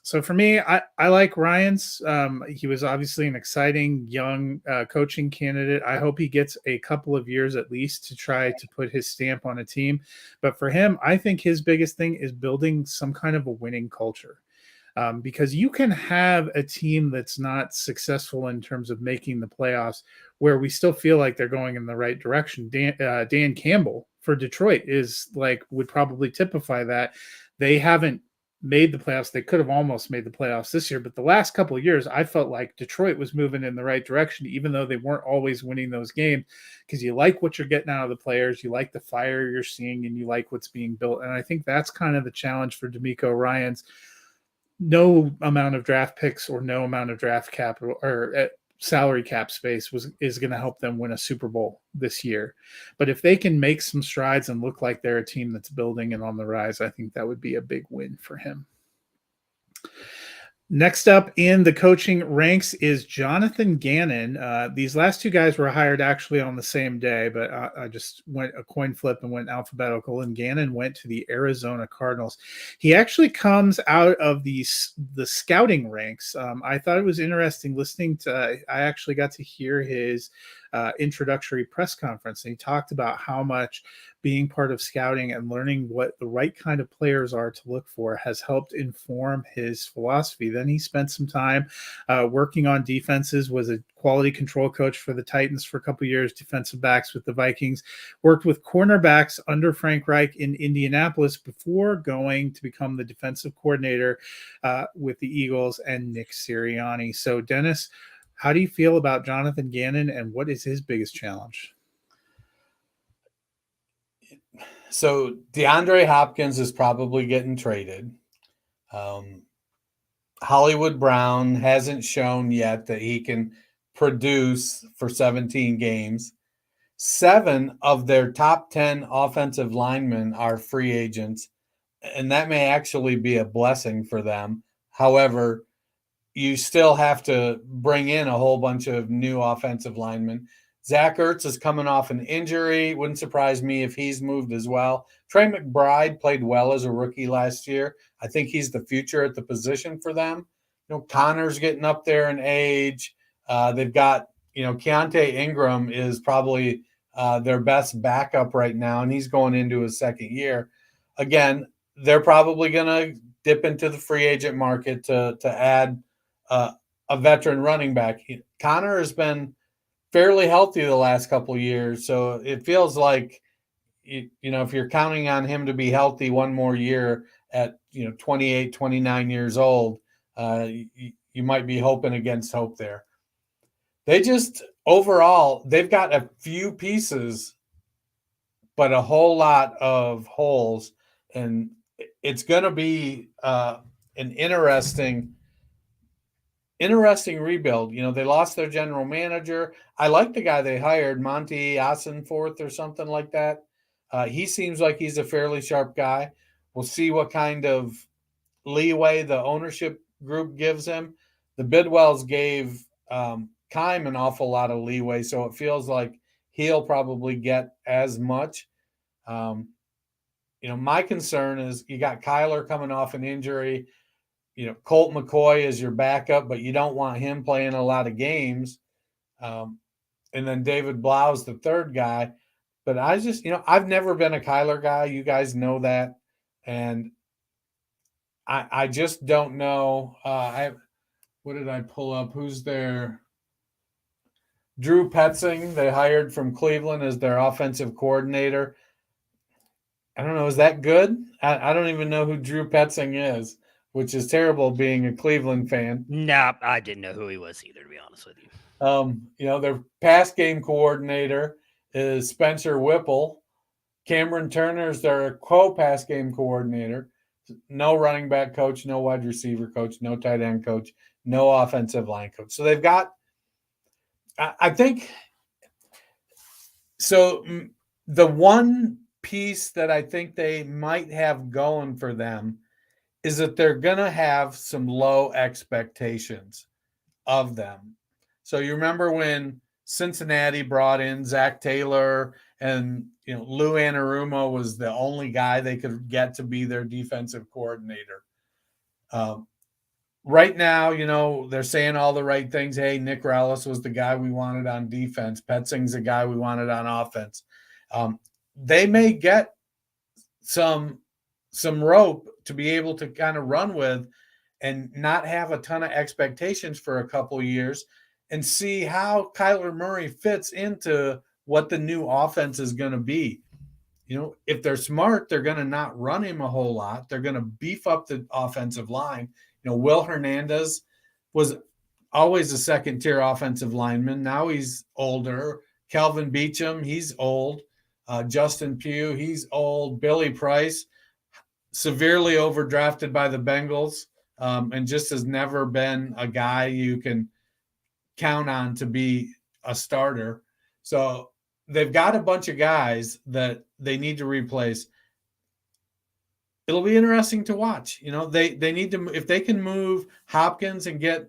So for me, I like Ryans. He was obviously an exciting young coaching candidate. I hope he gets a couple of years at least to try to put his stamp on a team. But for him, I think his biggest thing is building some kind of a winning culture. Because you can have a team that's not successful in terms of making the playoffs where we still feel like they're going in the right direction. Dan Campbell for Detroit would probably typify that. They haven't made the playoffs. They could have almost made the playoffs this year, but the last couple of years, I felt like Detroit was moving in the right direction, even though they weren't always winning those games, because you like what you're getting out of the players, you like the fire you're seeing, and you like what's being built. And I think that's kind of the challenge for D'Amico Ryans. No amount of draft picks or no amount of draft capital or salary cap space is going to help them win a Super Bowl this year. But if they can make some strides and look like they're a team that's building and on the rise, I think that would be a big win for him. Next up in the coaching ranks is Johnathan Gannon. These last 2 guys were hired actually on the same day, but I just went a coin flip and went alphabetical, and Gannon went to the Arizona Cardinals. He actually comes out of the scouting ranks. I thought it was interesting listening to I actually got to hear his introductory press conference, and he talked about how much being part of scouting and learning what the right kind of players are to look for has helped inform his philosophy. Then he spent some time working on defenses, was a quality control coach for the Titans for a couple of years, defensive backs with the Vikings, worked with cornerbacks under Frank Reich in Indianapolis before going to become the defensive coordinator with the Eagles and Nick Sirianni. So Dennis, how do you feel about Johnathan Gannon, and what is his biggest challenge? So DeAndre Hopkins is probably getting traded. Hollywood Brown hasn't shown yet that he can produce for 17 games. 7 of their top 10 offensive linemen are free agents, and that may actually be a blessing for them. However, you still have to bring in a whole bunch of new offensive linemen. Zach Ertz is coming off an injury. Wouldn't surprise me if he's moved as well. Trey McBride played well as a rookie last year. I think he's the future at the position for them. Connor's getting up there in age. They've got, Keontae Ingram is probably their best backup right now, and he's going into his second year. Again, they're probably going to dip into the free agent market to add a veteran running back. Connor has been fairly healthy the last couple of years, so it feels like if you're counting on him to be healthy one more year at 28, 29 years old, you might be hoping against hope there. They just overall they've got a few pieces, but a whole lot of holes, and it's going to be an interesting rebuild. They lost their general manager. I like the guy they hired, Monty Ossenforth or something like that. He seems like he's a fairly sharp guy. We'll see what kind of leeway the ownership group gives him. The Bidwells gave Keim an awful lot of leeway, so it feels like he'll probably get as much. My concern is you got Kyler coming off an injury. Colt McCoy is your backup, but you don't want him playing a lot of games. And then David Blau's the third guy. But I just, I've never been a Kyler guy. You guys know that. And I just don't know. What did I pull up? Who's there? Drew Petzing, they hired from Cleveland as their offensive coordinator. I don't know. Is that good? I don't even know who Drew Petzing is, which is terrible being a Cleveland fan. No, I didn't know who he was either, to be honest with you. Their pass game coordinator is Spencer Whipple. Cameron Turner is their co-pass game coordinator. No running back coach, no wide receiver coach, no tight end coach, no offensive line coach. So they've got, I think, so the one piece that I think they might have going for them is that they're going to have some low expectations of them. So you remember when Cincinnati brought in Zach Taylor and, Lou Anarumo was the only guy they could get to be their defensive coordinator. Right now, they're saying all the right things. Hey, Nick Rallis was the guy we wanted on defense. Petzing's the guy we wanted on offense. They may get some rope to be able to kind of run with and not have a ton of expectations for a couple of years and see how Kyler Murray fits into what the new offense is going to be. If they're smart, they're going to not run him a whole lot. They're going to beef up the offensive line. Will Hernandez was always a second-tier offensive lineman. Now he's older. Kelvin Beachum, he's old. Justin Pugh, he's old. Billy Price, severely overdrafted by the Bengals, and just has never been a guy you can count on to be a starter. So they've got a bunch of guys that they need to replace. It'll be interesting to watch. They need to, if they can move Hopkins and get,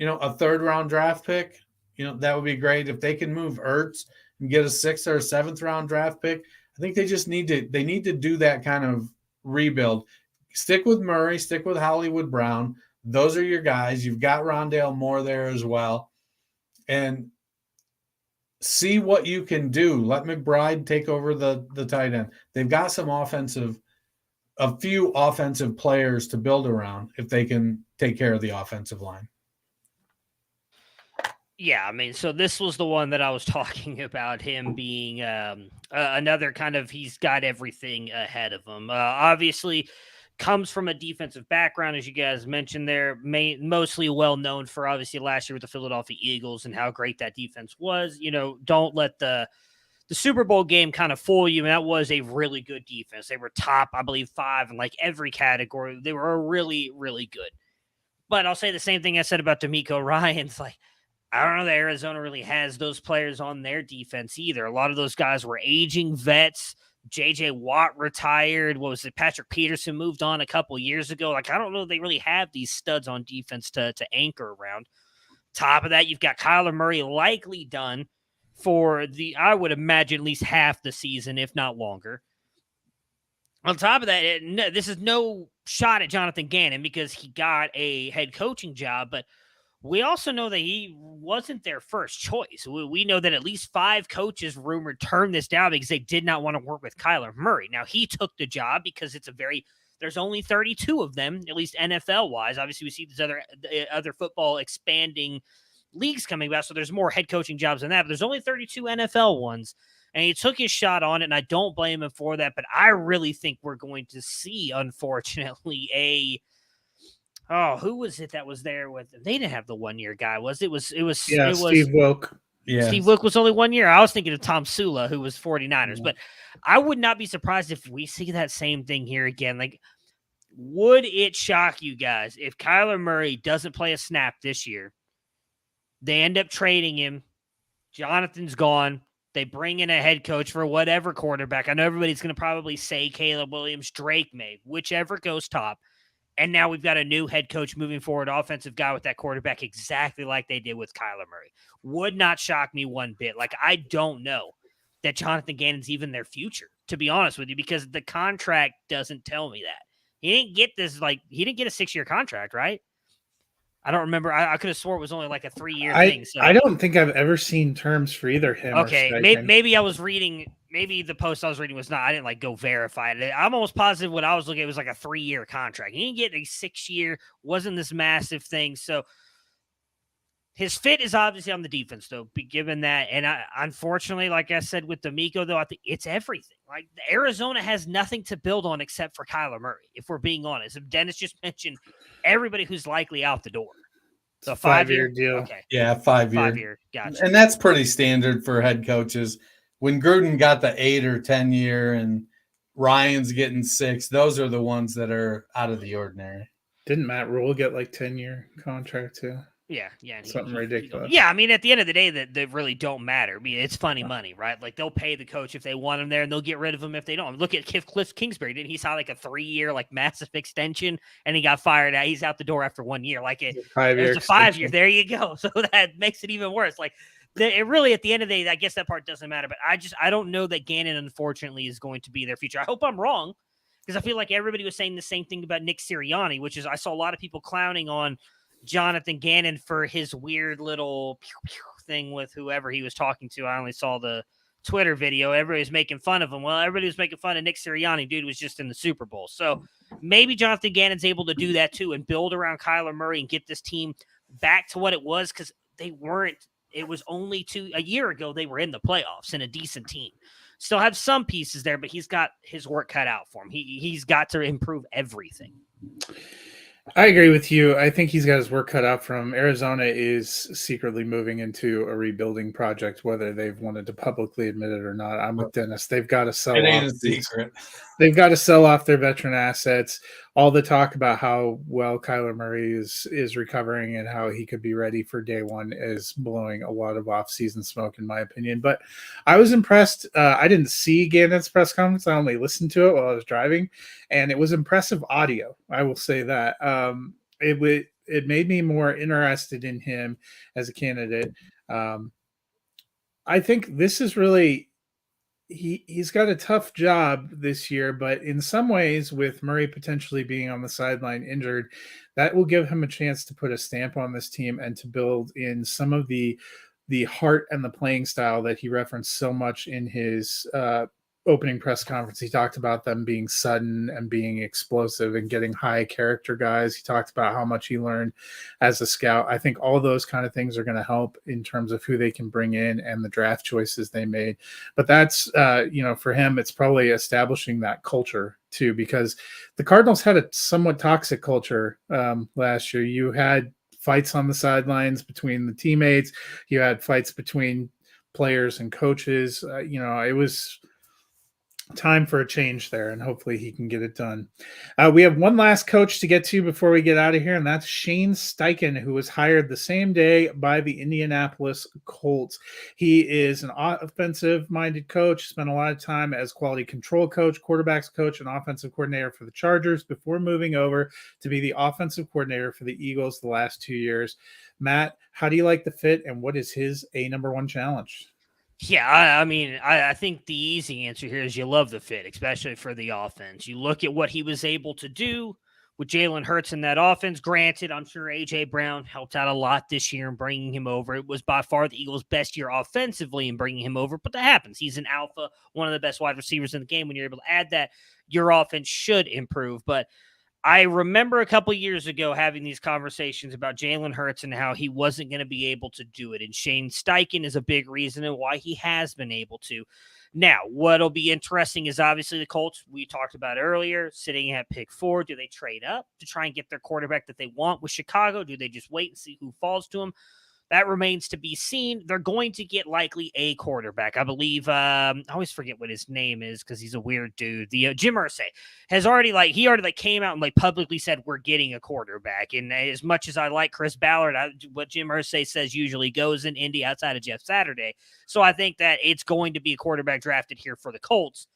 a third-round draft pick, that would be great. If they can move Ertz and get a 6th or 7th round draft pick, I think they just need to do that kind of rebuild. Stick with Murray, stick with Hollywood Brown. Those are your guys. You've got Rondale Moore there as well. And see what you can do. Let McBride take over the tight end. They've got a few offensive players to build around if they can take care of the offensive line. Yeah, so this was the one that I was talking about, him being another kind of, he's got everything ahead of him. Obviously, comes from a defensive background, as you guys mentioned there, mostly well known for obviously last year with the Philadelphia Eagles and how great that defense was. Don't let the Super Bowl game kind of fool you. And that was a really good defense. They were top, I believe, 5 in like every category. They were really, really good. But I'll say the same thing I said about DeMeco Ryans. Like, I don't know that Arizona really has those players on their defense either. A lot of those guys were aging vets. J.J. Watt retired. What was it? Patrick Peterson moved on a couple years ago. Like, I don't know if they really have these studs on defense to anchor around. Top of that, you've got Kyler Murray likely done for I would imagine, at least half the season, if not longer. On top of that, this is no shot at Johnathan Gannon because he got a head coaching job, but we also know that he wasn't their first choice. We know that at least 5 coaches rumored turned this down because they did not want to work with Kyler Murray. Now, he took the job because it's a very There's only 32 of them, at least NFL wise. Obviously, we see these other football expanding leagues coming about, so there's more head coaching jobs than that. But there's only 32 NFL ones, and he took his shot on it, and I don't blame him for that. But I really think we're going to see, unfortunately, who was it that was there with them? They didn't have the 1 year guy, was it? Steve Wilk. Yeah. Steve Wilk was only 1 year. I was thinking of Tom Sula, who was 49ers, but I would not be surprised if we see that same thing here again. Like, would it shock you guys if Kyler Murray doesn't play a snap this year? They end up trading him. Jonathan's gone. They bring in a head coach for whatever quarterback. I know everybody's going to probably say Caleb Williams, Drake May, whichever goes top. And now we've got a new head coach moving forward, offensive guy with that quarterback, exactly like they did with Kyler Murray. Would not shock me one bit. Like, I don't know that Johnathan Gannon's even their future, to be honest with you, because the contract doesn't tell me that. He didn't get he didn't get a 6-year contract, right? I don't remember. I could have swore it was only like a 3-year thing. So I don't think I've ever seen terms for either him. Okay, maybe I was reading. Maybe the post I was reading was not. I didn't go verify it. I'm almost positive what I was looking at was like a 3-year contract. He didn't get a 6-year. Wasn't this massive thing? So his fit is obviously on the defense, though. Given that, and unfortunately, like I said with D'Amico, though, I think it's everything. Like, Arizona has nothing to build on except for Kyler Murray. If we're being honest, Dennis just mentioned everybody who's likely out the door. So 5-year deal. Okay. Yeah, 5-year. 5-year. Gotcha. And that's pretty standard for head coaches. When Gruden got the 8 or 10 year and Ryan's getting 6, those are the ones that are out of the ordinary. Didn't Matt Rule get like 10-year contract too? Yeah. Something ridiculous. Yeah, I mean, at the end of the day, that they really don't matter. I mean, it's funny money, right? Like, they'll pay the coach if they want him there, and they'll get rid of him if they don't. Look at Cliff Kingsbury. Didn't he sign like a 3-year, like, massive extension, and he got fired out? He's out the door after 1 year. Like, it was a 5-year. There you go. So that makes it even worse. Like, it really, at the end of the day, I guess that part doesn't matter. But I don't know that Gannon, unfortunately, is going to be their future. I hope I'm wrong, because I feel like everybody was saying the same thing about Nick Sirianni, which is I saw a lot of people clowning on Johnathan Gannon for his weird little thing with whoever he was talking to. I only saw the Twitter video. Everybody was making fun of him. Well, everybody was making fun of Nick Sirianni. Dude was just in the Super Bowl. So maybe Johnathan Gannon's able to do that too and build around Kyler Murray and get this team back to what it was, because they weren't. It was only a year ago they were in the playoffs and a decent team. Still have some pieces there, but he's got his work cut out for him. He's got to improve everything. I agree with you. I think he's got his work cut out for him. Arizona is secretly moving into a rebuilding project, whether they've wanted to publicly admit it or not. I'm with Dennis. They've got to sell off. It ain't a secret. They've got to sell off their veteran assets. All the talk about how well Kyler Murray is recovering and how he could be ready for day one is blowing a lot of off-season smoke, in my opinion. But I was impressed. I didn't see Gannon's press conference. I only listened to it while I was driving, and it was impressive audio. I will say that. It made me more interested in him as a candidate. I think this is really he's got a tough job this year, but in some ways, with Murray potentially being on the sideline injured, that will give him a chance to put a stamp on this team and to build in some of the heart and the playing style that he referenced so much in his opening press conference. He talked about them being sudden and being explosive and getting high character guys. He talked about how much he learned as a scout. I think all those kind of things are going to help in terms of who they can bring in and the draft choices they made. But that's, for him, it's probably establishing that culture too, because the Cardinals had a somewhat toxic culture last year. You had fights on the sidelines between the teammates. You had fights between players and coaches. It was time for a change there, and hopefully he can get it done. We have one last coach to get to before we get out of here, and that's Shane Steichen, who was hired the same day by the Indianapolis Colts. He is an offensive-minded coach, spent a lot of time as quality control coach, quarterbacks coach, and offensive coordinator for the Chargers before moving over to be the offensive coordinator for the Eagles the last 2 years. Matt, how do you like the fit, and what is his number one challenge? Yeah, I think the easy answer here is you love the fit, especially for the offense. You look at what he was able to do with Jalen Hurts in that offense. Granted, I'm sure A.J. Brown helped out a lot this year in bringing him over. It was by far the Eagles' best year offensively in bringing him over, but that happens. He's an alpha, one of the best wide receivers in the game. When you're able to add that, your offense should improve. But I remember a couple years ago having these conversations about Jalen Hurts and how he wasn't going to be able to do it. And Shane Steichen is a big reason and why he has been able to. Now, what'll be interesting is obviously the Colts, we talked about earlier, sitting at pick 4. Do they trade up to try and get their quarterback that they want with Chicago? Do they just wait and see who falls to them? That remains to be seen. They're going to get likely a quarterback. I believe, I always forget what his name is because he's a weird dude. The Jim Irsay has already came out and publicly said we're getting a quarterback. And as much as I like Chris Ballard, what Jim Irsay says usually goes in Indy outside of Jeff Saturday. So I think that it's going to be a quarterback drafted here for the Colts.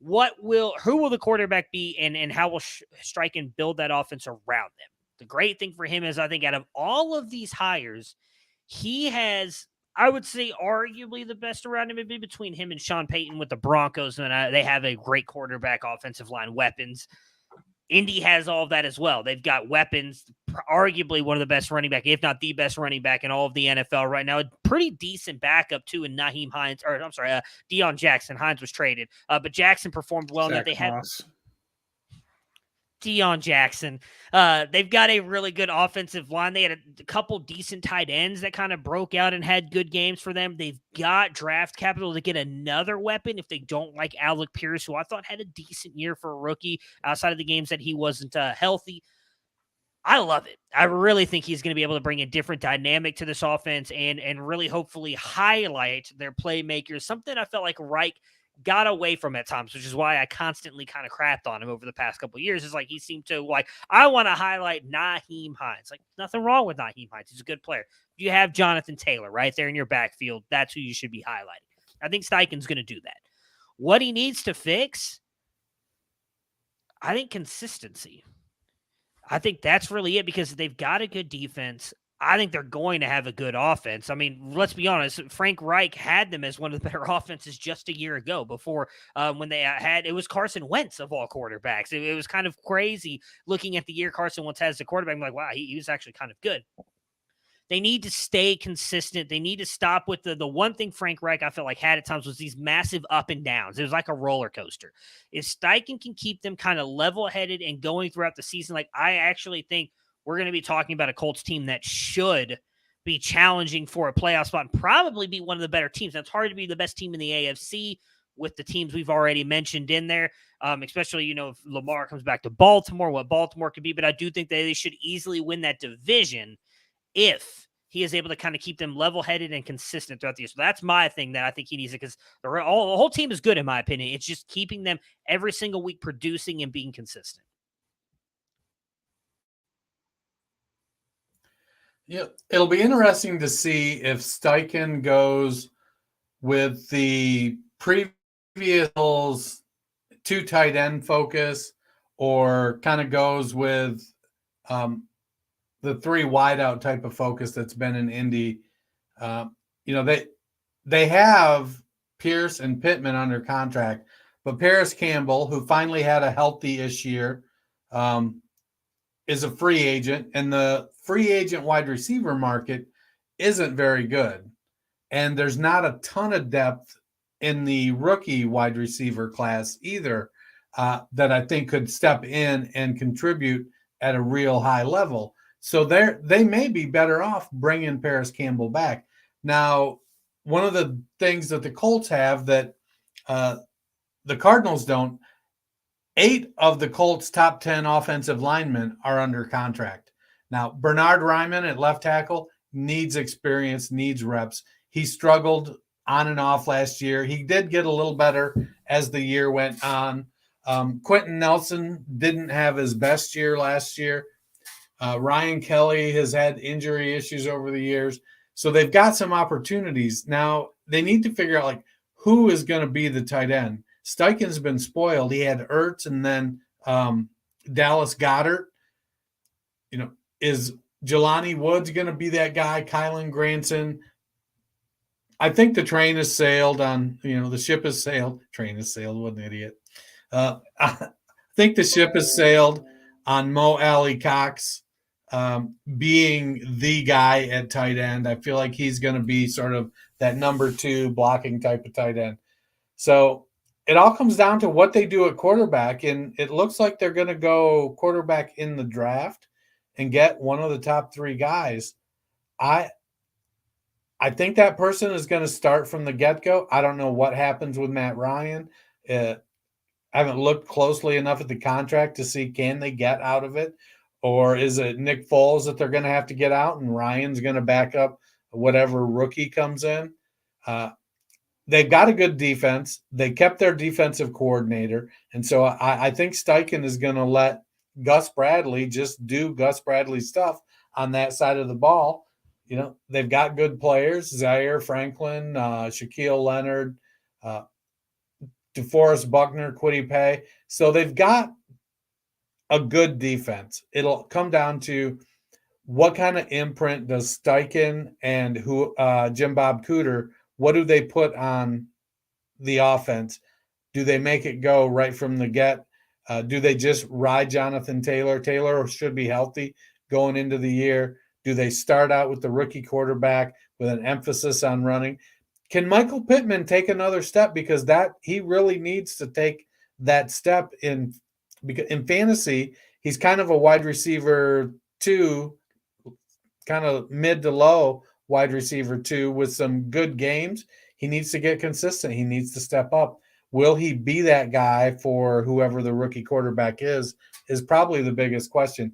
Who will the quarterback be, and how will Steichen build that offense around them? The great thing for him is I think out of all of these hires, he has, I would say, arguably the best around him. It'd be between him and Sean Payton with the Broncos, and they have a great quarterback, offensive line, weapons. Indy has all of that as well. They've got weapons, arguably one of the best running back, if not the best running back in all of the NFL right now. A pretty decent backup, too, in Deion Jackson. Hines was traded, but Jackson performed well. That they had Deion Jackson. They've got a really good offensive line. They had a couple decent tight ends that kind of broke out and had good games for them. They've got draft capital to get another weapon if they don't like Alec Pierce, who I thought had a decent year for a rookie outside of the games that he wasn't healthy. I love it. I really think he's going to be able to bring a different dynamic to this offense and really hopefully highlight their playmakers, something I felt like Reich got away from at times, which is why I constantly kind of crapped on him over the past couple of years. Is he seemed to I want to highlight Nyheim Hines. Nothing wrong with Nyheim Hines. He's a good player. You have Jonathan Taylor right there in your backfield. That's who you should be highlighting. I think Steichen's going to do that. What he needs to fix, I think consistency. I think that's really it because they've got a good defense. I think they're going to have a good offense. I mean, let's be honest. Frank Reich had them as one of the better offenses just a year ago before when they it was Carson Wentz of all quarterbacks. It was kind of crazy looking at the year Carson Wentz has the quarterback. I'm like, wow, he was actually kind of good. They need to stay consistent. They need to stop with the one thing Frank Reich I felt like had at times was these massive up and downs. It was like a roller coaster. If Steichen can keep them kind of level-headed and going throughout the season, I actually think we're going to be talking about a Colts team that should be challenging for a playoff spot and probably be one of the better teams. That's hard to be the best team in the AFC with the teams we've already mentioned in there, especially, if Lamar comes back to Baltimore, what Baltimore could be. But I do think that they should easily win that division if he is able to kind of keep them level-headed and consistent throughout the year. So that's my thing that I think he needs it because the whole team is good, in my opinion. It's just keeping them every single week producing and being consistent. Yeah, it'll be interesting to see if Steichen goes with the previous 2 tight end focus or kind of goes with the 3 wideout type of focus that's been in Indy. They have Pierce and Pittman under contract, but Paris Campbell, who finally had a healthy-ish year, is a free agent, and the free agent wide receiver market isn't very good. And there's not a ton of depth in the rookie wide receiver class either that I think could step in and contribute at a real high level. So they may be better off bringing Paris Campbell back. Now, one of the things that the Colts have that the Cardinals don't, 8 of the Colts' top 10 offensive linemen are under contract. Now, Bernard Ryman at left tackle needs experience, needs reps. He struggled on and off last year. He did get a little better as the year went on. Quentin Nelson didn't have his best year last year. Ryan Kelly has had injury issues over the years. So they've got some opportunities. Now, they need to figure out, who is going to be the tight end. Steichen's been spoiled. He had Ertz and then Dallas Goedert. Is Jelani Woods going to be that guy? Kylan Granson. I think the train has sailed on, the ship has sailed. Train has sailed. What an idiot. I think the ship has sailed on Mo Alley Cox being the guy at tight end. I feel like he's going to be sort of that number 2 blocking type of tight end. So it all comes down to what they do at quarterback, and it looks like they're going to go quarterback in the draft and get one of the top 3 guys. I think that person is going to start from the get-go. I don't know what happens with Matt Ryan. I haven't looked closely enough at the contract to see can they get out of it, or is it Nick Foles that they're going to have to get out and Ryan's going to back up whatever rookie comes in. They've got a good defense. They kept their defensive coordinator. And so I think Steichen is going to let Gus Bradley just do Gus Bradley stuff on that side of the ball. You know, they've got good players, Zaire Franklin, Shaquille Leonard, DeForest Buckner, Kwity Paye. So they've got a good defense. It'll come down to what kind of imprint does Steichen and Jim Bob Cooter, what do they put on the offense? Do they make it go right from the get? Do they just ride Jonathan Taylor? Taylor should be healthy going into the year. Do they start out with the rookie quarterback with an emphasis on running? Can Michael Pittman take another step? Because that he really needs to take that step in fantasy. He's kind of a wide receiver 2, kind of mid to low wide receiver 2 with some good games. He needs to get consistent. He needs to step up. Will he be that guy for whoever the rookie quarterback is probably the biggest question.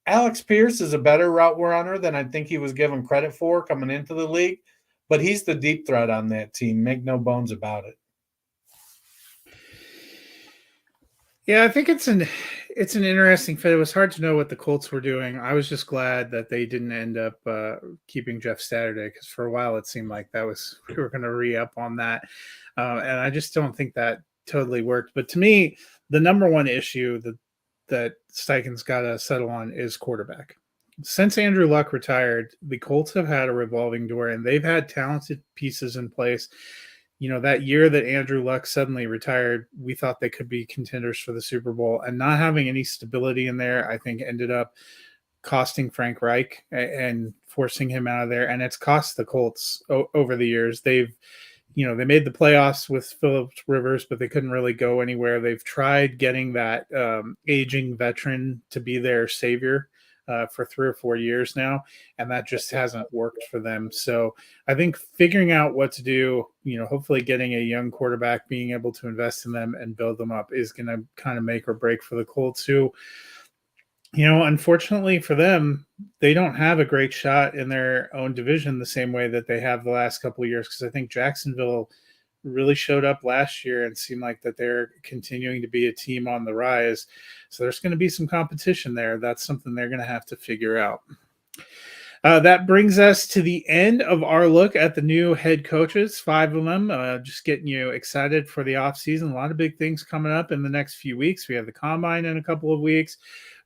Alex Pierce is a better route runner than I think he was given credit for coming into the league, but he's the deep threat on that team. Make no bones about it. Yeah, I think it's an interesting fit. It was hard to know what the Colts were doing. I was just glad that they didn't end up keeping Jeff Saturday, because for a while it seemed like we were going to re-up on that, and I just don't think that totally worked. But to me, the number one issue that Steichen's got to settle on is quarterback. Since Andrew Luck retired, the Colts have had a revolving door, and they've had talented pieces in place. You know, that year that Andrew Luck suddenly retired, we thought they could be contenders for the Super Bowl, and not having any stability in there, I think ended up costing Frank Reich and forcing him out of there. And it's cost the Colts over the years. They made the playoffs with Phillips Rivers, but they couldn't really go anywhere. They've tried getting that aging veteran to be their savior for 3 or 4 years now, and that just hasn't worked for them. So I think figuring out what to do, hopefully getting a young quarterback, being able to invest in them and build them up is going to kind of make or break for the Colts, who, unfortunately for them, they don't have a great shot in their own division the same way that they have the last couple of years, because I think Jacksonville really showed up last year and seemed like that they're continuing to be a team on the rise. So there's going to be some competition there. That's something they're going to have to figure out. That brings us to the end of our look at the new head coaches, 5 of them, just getting you excited for the offseason. A lot of big things coming up in the next few weeks. We have the Combine in a couple of weeks.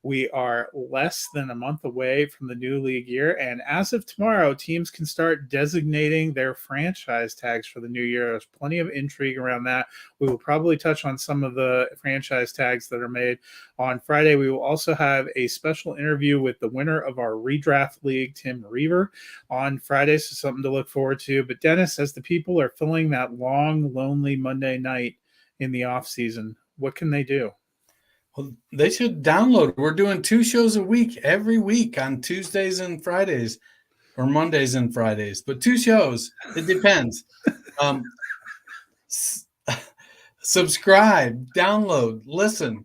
We are less than a month away from the new league year. And as of tomorrow, teams can start designating their franchise tags for the new year. There's plenty of intrigue around that. We will probably touch on some of the franchise tags that are made on Friday. We will also have a special interview with the winner of our redraft league, Tim Reaver, on Friday. So something to look forward to. But Dennis, as the people are filling that long, lonely Monday night in the off season, what can they do? Well, they should download. We're doing 2 shows a week, every week on Tuesdays and Fridays, or Mondays and Fridays, but 2 shows. It depends. Subscribe, download, listen,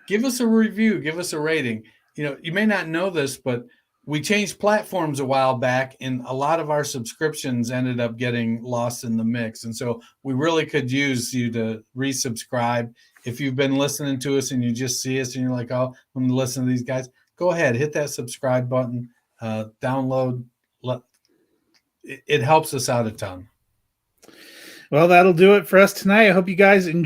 give us a review, give us a rating. You may not know this, but we changed platforms a while back, and a lot of our subscriptions ended up getting lost in the mix. And so we really could use you to resubscribe. If you've been listening to us and you just see us and you're like, oh, I'm going to listen to these guys, go ahead, hit that subscribe button, download. It helps us out a ton. Well, that'll do it for us tonight. I hope you guys enjoy.